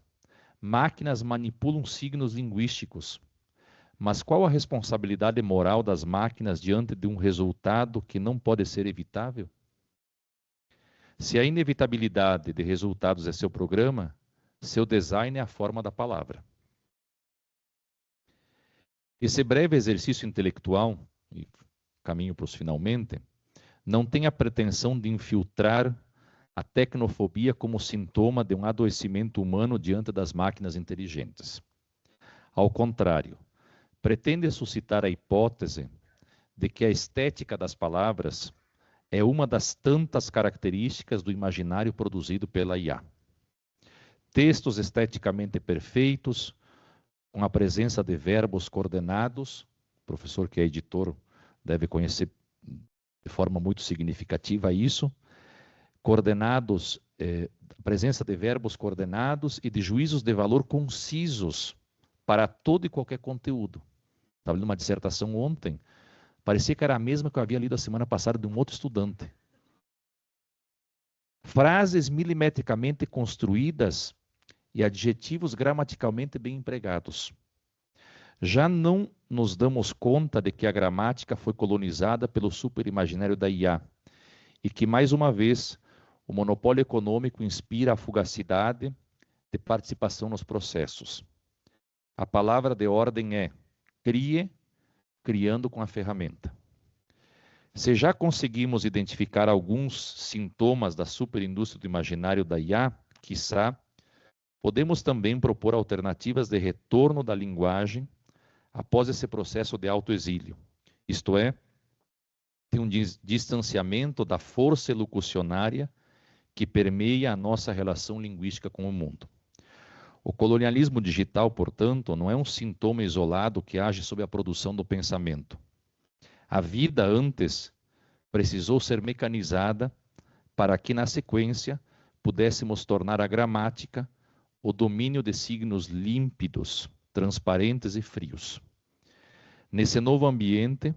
Máquinas manipulam signos linguísticos. Mas qual a responsabilidade moral das máquinas diante de um resultado que não pode ser evitável? Se a inevitabilidade de resultados é seu programa, seu design é a forma da palavra. Esse breve exercício intelectual, e caminho para os finalmente, não tem a pretensão de infiltrar a tecnofobia como sintoma de um adoecimento humano diante das máquinas inteligentes. Ao contrário, pretende suscitar a hipótese de que a estética das palavras é uma das tantas características do imaginário produzido pela IA. Textos esteticamente perfeitos, com a presença de verbos coordenados, o professor que é editor deve conhecer de forma muito significativa isso, coordenados, presença de verbos coordenados e de juízos de valor concisos para todo e qualquer conteúdo. Estava lendo uma dissertação ontem, parecia que era a mesma que eu havia lido a semana passada de um outro estudante. Frases milimetricamente construídas e adjetivos gramaticalmente bem empregados. Já não nos damos conta de que a gramática foi colonizada pelo superimaginário da IA e que, mais uma vez, o monopólio econômico inspira a fugacidade de participação nos processos. A palavra de ordem é: crie, criando com a ferramenta. Se já conseguimos identificar alguns sintomas da superindústria do imaginário da IA, quiçá, podemos também propor alternativas de retorno da linguagem após esse processo de autoexílio, isto é, de um distanciamento da força elocucionária que permeia a nossa relação linguística com o mundo. O colonialismo digital, portanto, não é um sintoma isolado que age sobre a produção do pensamento. A vida antes precisou ser mecanizada para que, na sequência, pudéssemos tornar a gramática o domínio de signos límpidos, transparentes e frios. Nesse novo ambiente,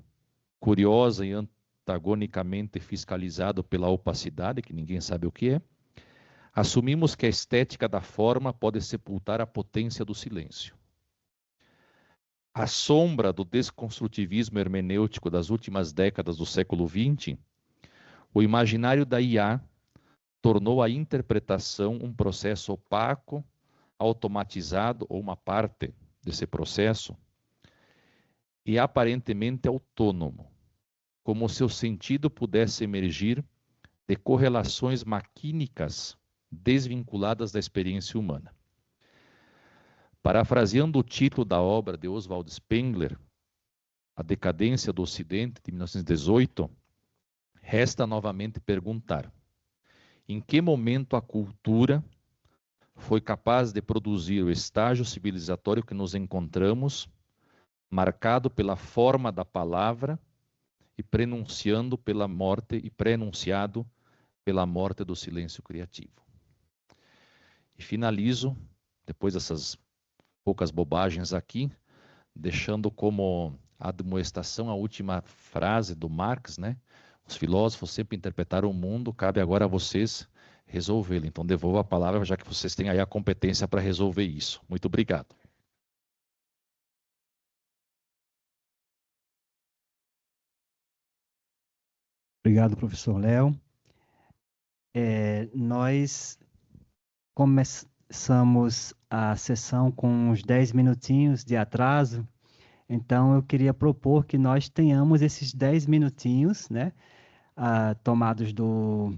curiosa e antagonicamente fiscalizado pela opacidade, que ninguém sabe o que é, assumimos que a estética da forma pode sepultar a potência do silêncio. À sombra do desconstrutivismo hermenêutico das últimas décadas do século XX, o imaginário da IA tornou a interpretação um processo opaco, automatizado, ou uma parte desse processo, e aparentemente autônomo, como se o sentido pudesse emergir de correlações maquínicas desvinculadas da experiência humana. Parafraseando o título da obra de Oswald Spengler, A Decadência do Ocidente, de 1918, resta novamente perguntar: em que momento a cultura foi capaz de produzir o estágio civilizatório que nos encontramos, marcado pela forma da palavra e prenunciando pela morte e pré-enunciado pela morte do silêncio criativo. E finalizo, depois dessas poucas bobagens aqui, deixando como admoestação a última frase do Marx, né? Os filósofos sempre interpretaram o mundo, cabe agora a vocês resolvê-lo. Então, devolvo a palavra, já que vocês têm aí a competência para resolver isso. Muito obrigado. Obrigado, professor Léo. Nós começamos a sessão com uns 10 minutinhos de atraso, então eu queria propor que nós tenhamos esses 10 minutinhos, né, tomados do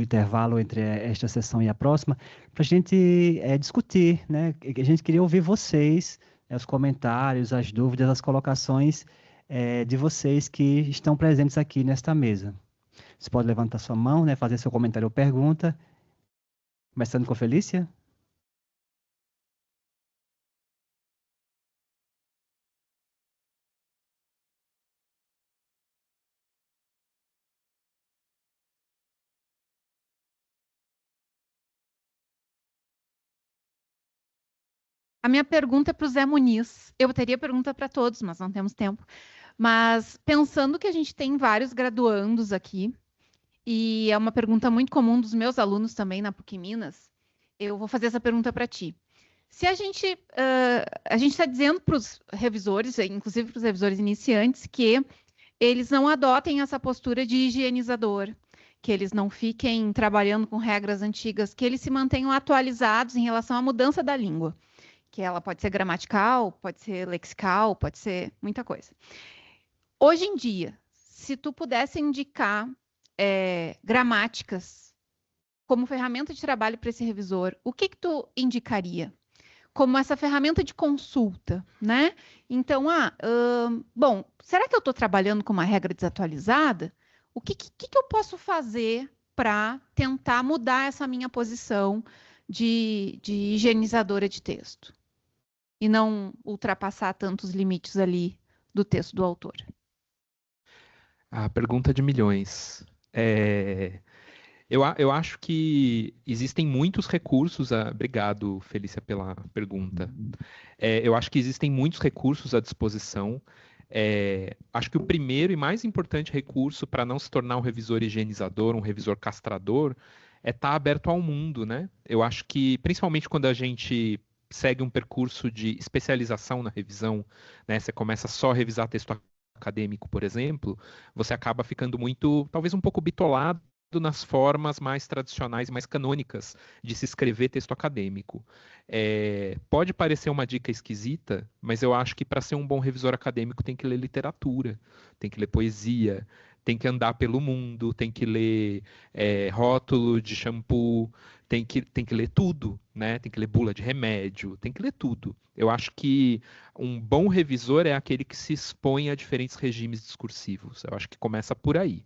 intervalo entre esta sessão e a próxima, para a gente discutir, né? A gente queria ouvir vocês, os comentários, as dúvidas, as colocações de vocês que estão presentes aqui nesta mesa. Você pode levantar sua mão, né, fazer seu comentário ou pergunta. Começando com a Felícia. A minha pergunta é para o Zé Muniz. Eu teria pergunta para todos, mas não temos tempo. Mas pensando que a gente tem vários graduandos aqui, e é uma pergunta muito comum dos meus alunos também na PUC Minas, eu vou fazer essa pergunta para ti. Se a gente está dizendo para os revisores, inclusive para os revisores iniciantes, que eles não adotem essa postura de higienizador, que eles não fiquem trabalhando com regras antigas, que eles se mantenham atualizados em relação à mudança da língua, que ela pode ser gramatical, pode ser lexical, pode ser muita coisa. Hoje em dia, se tu pudesse indicar gramáticas como ferramenta de trabalho para esse revisor, o que tu indicaria? Como essa ferramenta de consulta, né? Então, bom, será que eu estou trabalhando com uma regra desatualizada? O que eu posso fazer para tentar mudar essa minha posição de higienizadora de texto? E não ultrapassar tantos limites ali do texto do autor. A pergunta de milhões. Eu acho que existem muitos recursos. Obrigado, Felícia, pela pergunta. Eu acho que existem muitos recursos à disposição. Acho que o primeiro e mais importante recurso para não se tornar um revisor higienizador, um revisor castrador, é estar aberto ao mundo, né? Eu acho que, principalmente quando a gente segue um percurso de especialização na revisão, né? Você começa só a revisar texto acadêmico, por exemplo, você acaba ficando muito, talvez um pouco bitolado nas formas mais tradicionais e mais canônicas de se escrever texto acadêmico. Pode parecer uma dica esquisita, mas eu acho que para ser um bom revisor acadêmico tem que ler literatura, tem que ler poesia, tem que andar pelo mundo, tem que ler rótulo de shampoo, tem que ler tudo, né? Tem que ler bula de remédio, tem que ler tudo. Eu acho que um bom revisor é aquele que se expõe a diferentes regimes discursivos. Eu acho que começa por aí.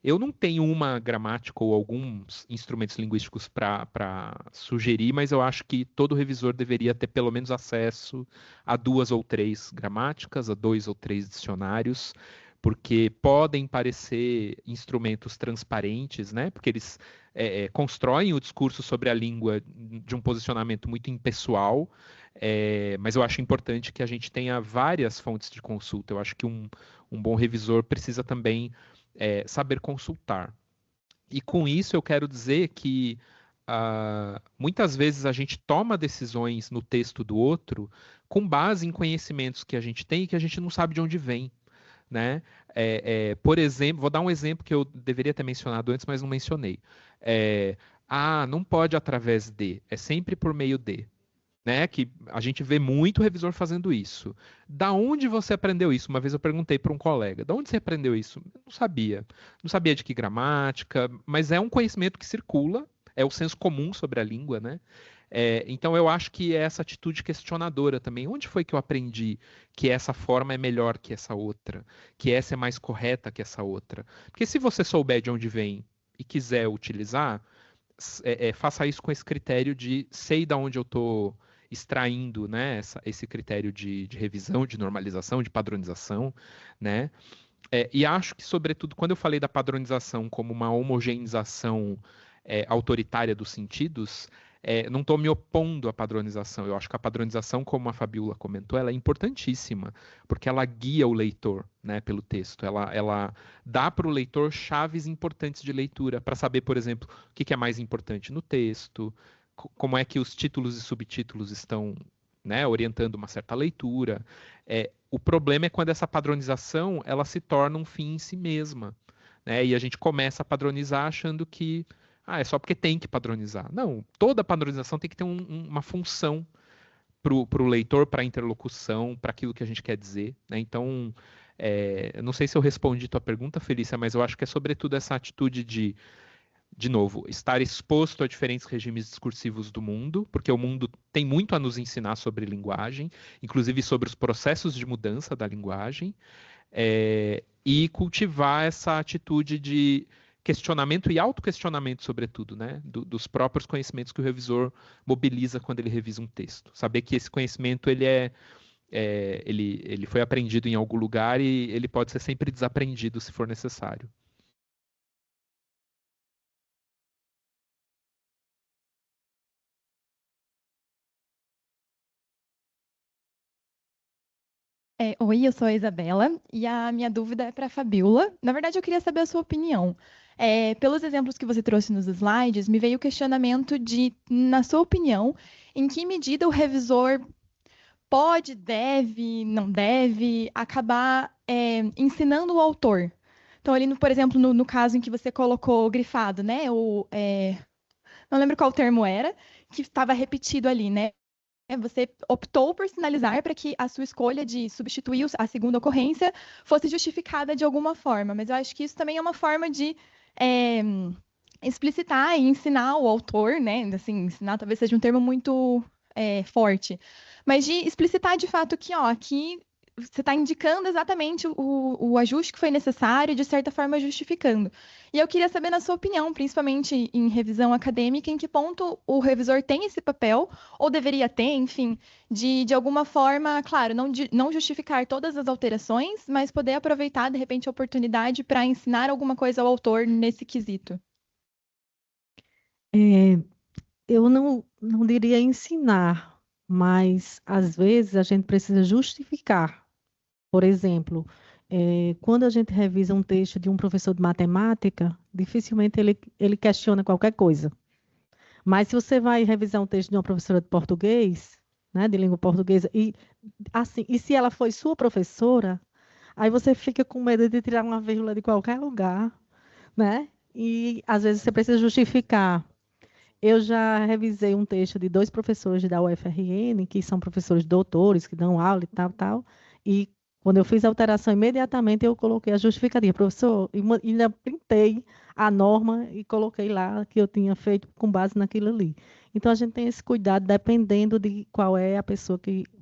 Eu não tenho uma gramática ou alguns instrumentos linguísticos para sugerir, mas eu acho que todo revisor deveria ter pelo menos acesso a 2 ou 3 gramáticas, a 2 ou 3 dicionários, porque podem parecer instrumentos transparentes, né? Porque eles constroem o discurso sobre a língua de um posicionamento muito impessoal, mas eu acho importante que a gente tenha várias fontes de consulta. Eu acho que um bom revisor precisa também saber consultar. E com isso eu quero dizer que muitas vezes a gente toma decisões no texto do outro com base em conhecimentos que a gente tem e que a gente não sabe de onde vem, né? Por exemplo, vou dar um exemplo que eu deveria ter mencionado antes, mas não mencionei. Não pode através de, é sempre por meio de. Né, que a gente vê muito revisor fazendo isso. Da onde você aprendeu isso? Uma vez eu perguntei para um colega, da onde você aprendeu isso? Eu não sabia. Não sabia de que gramática, mas é um conhecimento que circula, é o senso comum sobre a língua, né? Então eu acho que é essa atitude questionadora também. Onde foi que eu aprendi que essa forma é melhor que essa outra? Que essa é mais correta que essa outra? Porque se você souber de onde vem e quiser utilizar, faça isso com esse critério de sei de onde eu estou extraindo, né, esse critério de revisão, de normalização, de padronização, né? E acho que, sobretudo, quando eu falei da padronização como uma homogeneização autoritária dos sentidos, não estou me opondo à padronização. Eu acho que a padronização, como a Fabiola comentou, ela é importantíssima, porque ela guia o leitor, né, pelo texto. Ela dá para o leitor chaves importantes de leitura, para saber, por exemplo, o que é mais importante no texto, como é que os títulos e subtítulos estão, né, orientando uma certa leitura. O problema é quando essa padronização ela se torna um fim em si mesma, né, e a gente começa a padronizar achando que é só porque tem que padronizar. Não, toda padronização tem que ter uma função para o leitor, para a interlocução, para aquilo que a gente quer dizer, né? Então, eu não sei se eu respondi tua pergunta, Felícia, mas eu acho que é sobretudo essa atitude de novo, estar exposto a diferentes regimes discursivos do mundo, porque o mundo tem muito a nos ensinar sobre linguagem, inclusive sobre os processos de mudança da linguagem, e cultivar essa atitude de questionamento e autoquestionamento, sobretudo, né, dos próprios conhecimentos que o revisor mobiliza quando ele revisa um texto. Saber que esse conhecimento ele foi aprendido em algum lugar e ele pode ser sempre desaprendido se for necessário. Oi, eu sou a Isabela e a minha dúvida é para a Fabiola. Na verdade, eu queria saber a sua opinião. Pelos exemplos que você trouxe nos slides, me veio o questionamento de, na sua opinião, em que medida o revisor pode, deve, não deve acabar ensinando o autor. Então, ali, por exemplo, no caso em que você colocou grifado, né? Não lembro qual termo era, que estava repetido ali, né? Você optou por sinalizar para que a sua escolha de substituir a segunda ocorrência fosse justificada de alguma forma, mas eu acho que isso também é uma forma de explicitar e ensinar o autor, né? Assim, ensinar talvez seja um termo muito forte, mas de explicitar de fato que, aqui você está indicando exatamente o ajuste que foi necessário, de certa forma justificando. E eu queria saber, na sua opinião, principalmente em revisão acadêmica, em que ponto o revisor tem esse papel, ou deveria ter, enfim, de alguma forma, claro, não justificar todas as alterações, mas poder aproveitar, de repente, a oportunidade para ensinar alguma coisa ao autor nesse quesito. Eu não diria ensinar, mas às vezes a gente precisa justificar. Por exemplo, quando a gente revisa um texto de um professor de matemática, dificilmente ele questiona qualquer coisa. Mas se você vai revisar um texto de uma professora de português, né, de língua portuguesa, e se ela foi sua professora, aí você fica com medo de tirar uma vírgula de qualquer lugar, né? E às vezes você precisa justificar. Eu já revisei um texto de 2 professores da UFRN, que são professores doutores, que dão aula e tal, e quando eu fiz a alteração, imediatamente eu coloquei a justificativa. Professor, ainda printei a norma e coloquei lá que eu tinha feito com base naquilo ali. Então, a gente tem esse cuidado, dependendo de qual é a pessoa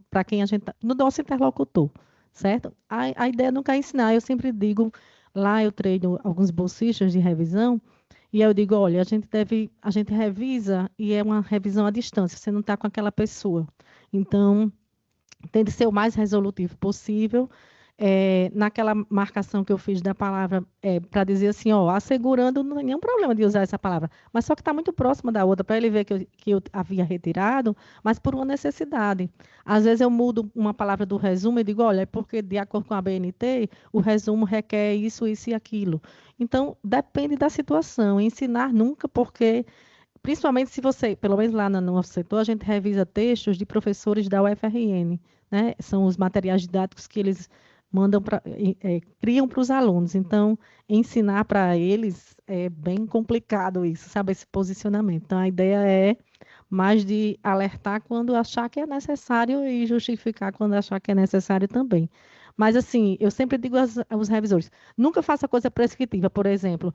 para quem a gente está, no nosso interlocutor, certo? A ideia nunca é ensinar, eu sempre digo, lá eu treino alguns bolsistas de revisão, e eu digo, olha, a gente revisa e é uma revisão à distância, você não está com aquela pessoa. Então, tem de ser o mais resolutivo possível. Naquela marcação que eu fiz da palavra, para dizer assim, assegurando, não tem nenhum problema de usar essa palavra, mas só que está muito próxima da outra, para ele ver que eu havia retirado, mas por uma necessidade. Às vezes eu mudo uma palavra do resumo e digo, olha, é porque de acordo com a BNT, o resumo requer isso, isso e aquilo. Então, depende da situação. Ensinar nunca, porque principalmente se você, pelo menos lá no nosso setor, a gente revisa textos de professores da UFRN, né? São os materiais didáticos que eles mandam criam para os alunos. Então, ensinar para eles é bem complicado isso, sabe, esse posicionamento. Então, a ideia é mais de alertar quando achar que é necessário e justificar quando achar que é necessário também. Mas, assim, eu sempre digo aos revisores, nunca faça coisa prescritiva. Por exemplo,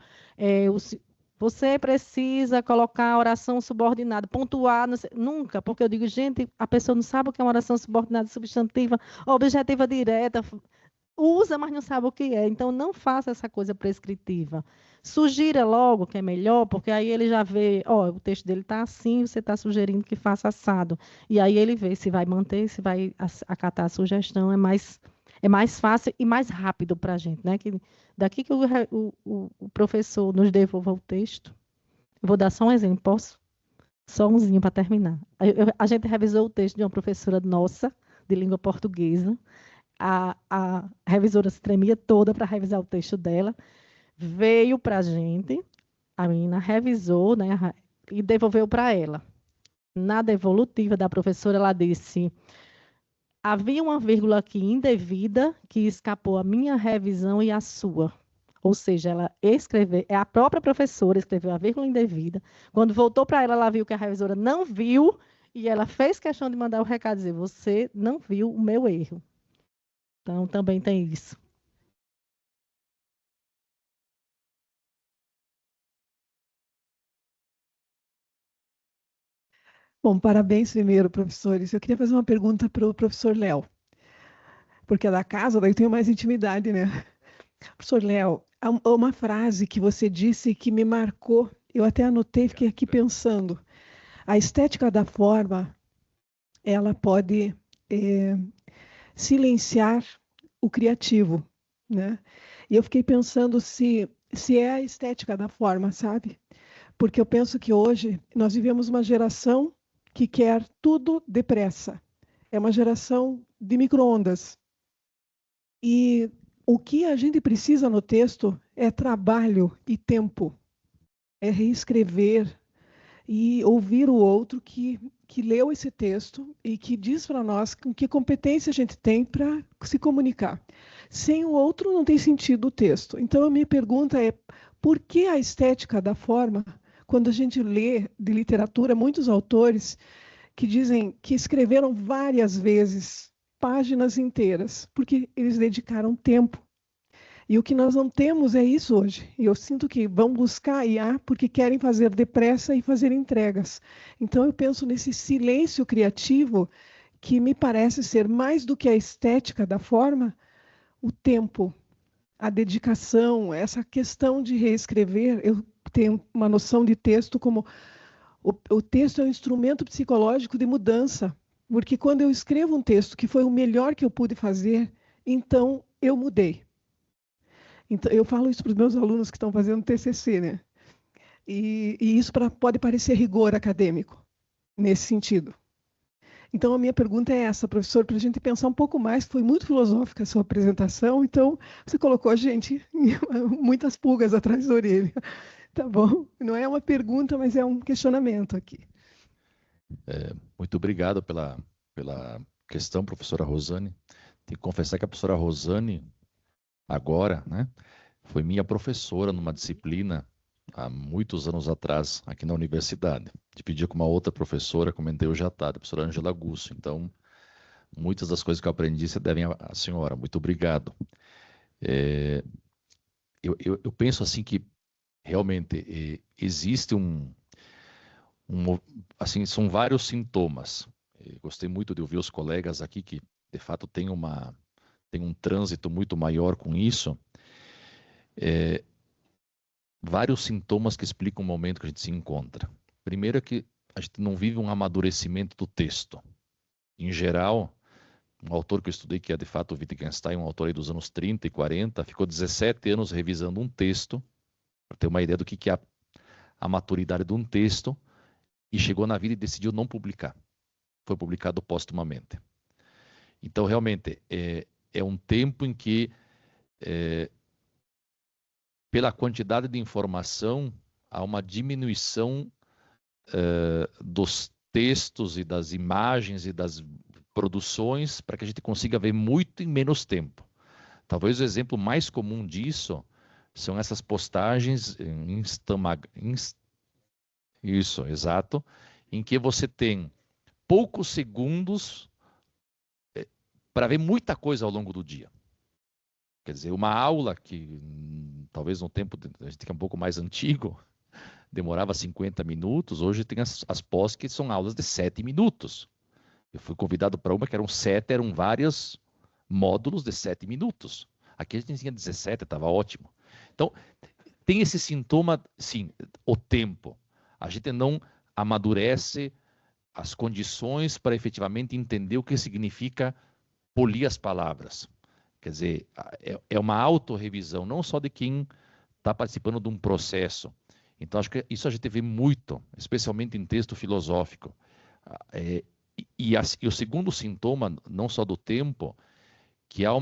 você precisa colocar oração subordinada, pontuar, nunca, porque eu digo, gente, a pessoa não sabe o que é uma oração subordinada substantiva, objetiva direta, usa, mas não sabe o que é. Então, não faça essa coisa prescritiva. Sugira logo que é melhor, porque aí ele já vê, o texto dele está assim, você está sugerindo que faça assado. E aí ele vê se vai manter, se vai acatar a sugestão, é é mais fácil e mais rápido para a gente, né? Daqui que o professor nos devolva o texto, eu vou dar só um exemplo, posso? Só umzinho para terminar. A gente revisou o texto de uma professora nossa, de língua portuguesa. A revisora se tremia toda para revisar o texto dela. Veio para a gente, a menina revisou, né, e devolveu para ela. Na devolutiva da professora, ela disse: havia uma vírgula aqui indevida que escapou a minha revisão e a sua. Ou seja, ela escreveu, a própria professora escreveu a vírgula indevida. Quando voltou para ela viu que a revisora não viu e ela fez questão de mandar o recado dizer: você não viu o meu erro. Então, também tem isso. Bom, parabéns primeiro, professores. Eu queria fazer uma pergunta para o professor Léo, porque é da casa, daí eu tenho mais intimidade, né? Professor Léo, há uma frase que você disse que me marcou, eu até anotei, fiquei aqui pensando. A estética da forma, ela pode silenciar o criativo, né? E eu fiquei pensando se é a estética da forma, sabe? Porque eu penso que hoje nós vivemos uma geração que quer tudo depressa. É uma geração de micro-ondas. E o que a gente precisa no texto é trabalho e tempo. É reescrever e ouvir o outro que leu esse texto e que diz para nós com que competência a gente tem para se comunicar. Sem o outro não tem sentido o texto. Então a minha pergunta é: por que a estética da forma? Quando a gente lê de literatura, muitos autores que dizem que escreveram várias vezes, páginas inteiras, porque eles dedicaram tempo. E o que nós não temos é isso hoje. E eu sinto que vão buscar IA porque querem fazer depressa e fazer entregas. Então eu penso nesse silêncio criativo que me parece ser mais do que a estética da forma, o tempo, a dedicação, essa questão de reescrever. Eu tenho uma noção de texto como o texto é um instrumento psicológico de mudança, porque quando eu escrevo um texto que foi o melhor que eu pude fazer, então eu mudei. Então, eu falo isso para os meus alunos que estão fazendo TCC, né? E isso pode parecer rigor acadêmico, nesse sentido. Então, a minha pergunta é essa, professor, para a gente pensar um pouco mais. Foi muito filosófica a sua apresentação, então você colocou a gente muitas pulgas atrás da orelha. Tá bom? Não é uma pergunta, mas é um questionamento aqui. Muito obrigado pela questão, professora Rosane. Tenho que confessar que a professora Rosane, agora, né, foi minha professora numa disciplina há muitos anos atrás, aqui na universidade. Dividia com uma outra professora, comentei hoje à tarde, a professora Ângela Gusso. Então, muitas das coisas que eu aprendi se devem à senhora. Muito obrigado. Eu penso assim que realmente existe assim, são vários sintomas. Gostei muito de ouvir os colegas aqui que, de fato, tem um trânsito muito maior com isso. Vários sintomas que explicam o momento que a gente se encontra. Primeiro é que a gente não vive um amadurecimento do texto. Em geral, um autor que eu estudei, que é de fato o Wittgenstein, um autor aí dos anos 30 e 40, ficou 17 anos revisando um texto, para ter uma ideia do que é a maturidade de um texto, e chegou na vida e decidiu não publicar. Foi publicado póstumamente. Então, realmente, é um tempo em que, pela quantidade de informação, há uma diminuição dos textos e das imagens e das produções para que a gente consiga ver muito em menos tempo. Talvez o exemplo mais comum disso são essas postagens isso, exato, em que você tem poucos segundos para ver muita coisa ao longo do dia. Quer dizer, uma aula que talvez no tempo, a gente que é um pouco mais antigo, demorava 50 minutos, hoje tem as pós que são aulas de 7 minutos. Eu fui convidado para uma que eram vários módulos de 7 minutos. Aqui a gente tinha 17, estava ótimo. Então, tem esse sintoma, sim, o tempo. A gente não amadurece as condições para efetivamente entender o que significa polir as palavras. Quer dizer, é uma autorrevisão, não só de quem está participando de um processo. Então, acho que isso a gente vê muito, especialmente em texto filosófico. E o segundo sintoma, não só do tempo, que há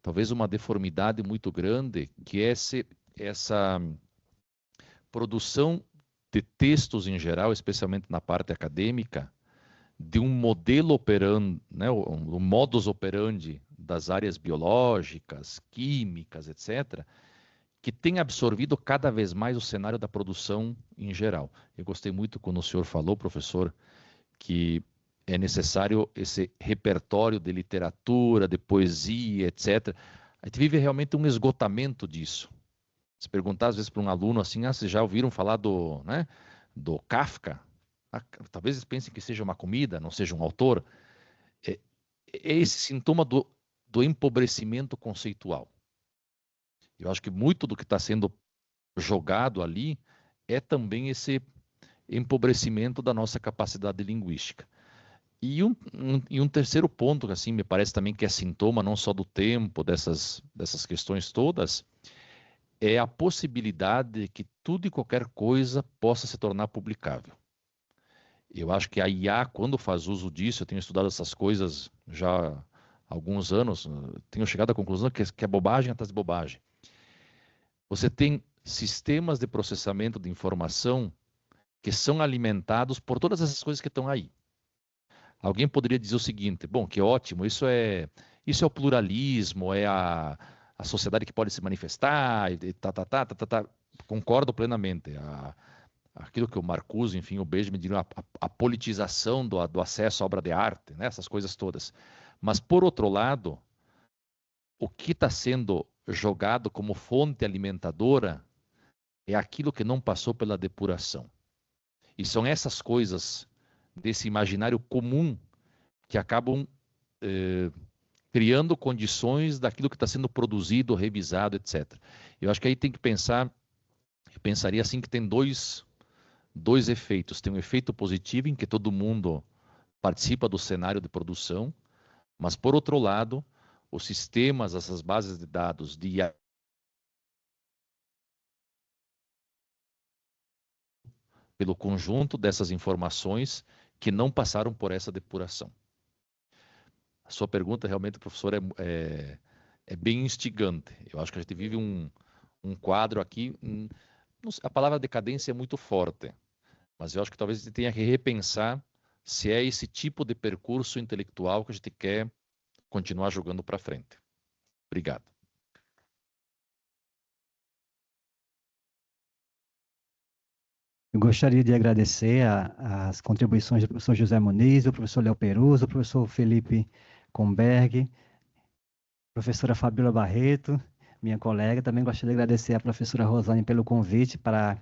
talvez uma deformidade muito grande, que é essa produção de textos em geral, especialmente na parte acadêmica, de um modelo operandi, né, o modus operandi das áreas biológicas, químicas, etc., que tem absorvido cada vez mais o cenário da produção em geral. Eu gostei muito quando o senhor falou, professor, que é necessário esse repertório de literatura, de poesia, etc. A gente vive realmente um esgotamento disso. Se perguntar às vezes para um aluno assim, vocês já ouviram falar do Kafka? Talvez eles pensem que seja uma comida, não seja um autor. É esse sintoma do empobrecimento conceitual. Eu acho que muito do que está sendo jogado ali é também esse empobrecimento da nossa capacidade linguística. E um terceiro ponto, que assim, me parece também que é sintoma não só do tempo, dessas questões todas, é a possibilidade de que tudo e qualquer coisa possa se tornar publicável. Eu acho que a IA, quando faz uso disso, eu tenho estudado essas coisas já há alguns anos, tenho chegado à conclusão que é bobagem atrás de bobagem. Você tem sistemas de processamento de informação que são alimentados por todas essas coisas que estão aí. Alguém poderia dizer o seguinte, bom, que ótimo, isso é o pluralismo, é a sociedade que pode se manifestar, Concordo plenamente. Aquilo que o Marcuse, enfim, o Benjamin diriam, a politização do acesso à obra de arte, né? Essas coisas todas. Mas, por outro lado, o que está sendo jogado como fonte alimentadora é aquilo que não passou pela depuração. E são essas coisas desse imaginário comum que acabam criando condições daquilo que está sendo produzido, revisado, etc. Eu acho que aí tem que pensar, eu pensaria assim que tem dois efeitos. Tem um efeito positivo em que todo mundo participa do cenário de produção, mas, por outro lado, os sistemas, essas bases de dados de IA, pelo conjunto dessas informações que não passaram por essa depuração. A sua pergunta, realmente, professor, é bem instigante. Eu acho que a gente vive um quadro aqui, a palavra decadência é muito forte, mas eu acho que talvez a gente tenha que repensar se é esse tipo de percurso intelectual que a gente quer continuar jogando para frente. Obrigado. Eu gostaria de agradecer as contribuições do professor José Muniz, do professor Léo Peruso, do professor Felipe Comberg, professora Fabíola Barreto, minha colega. Também gostaria de agradecer à professora Rosane pelo convite para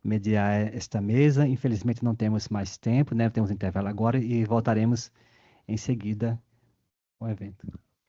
mediar esta mesa. Infelizmente não temos mais tempo, né? Temos intervalo agora e voltaremos em seguida ao evento.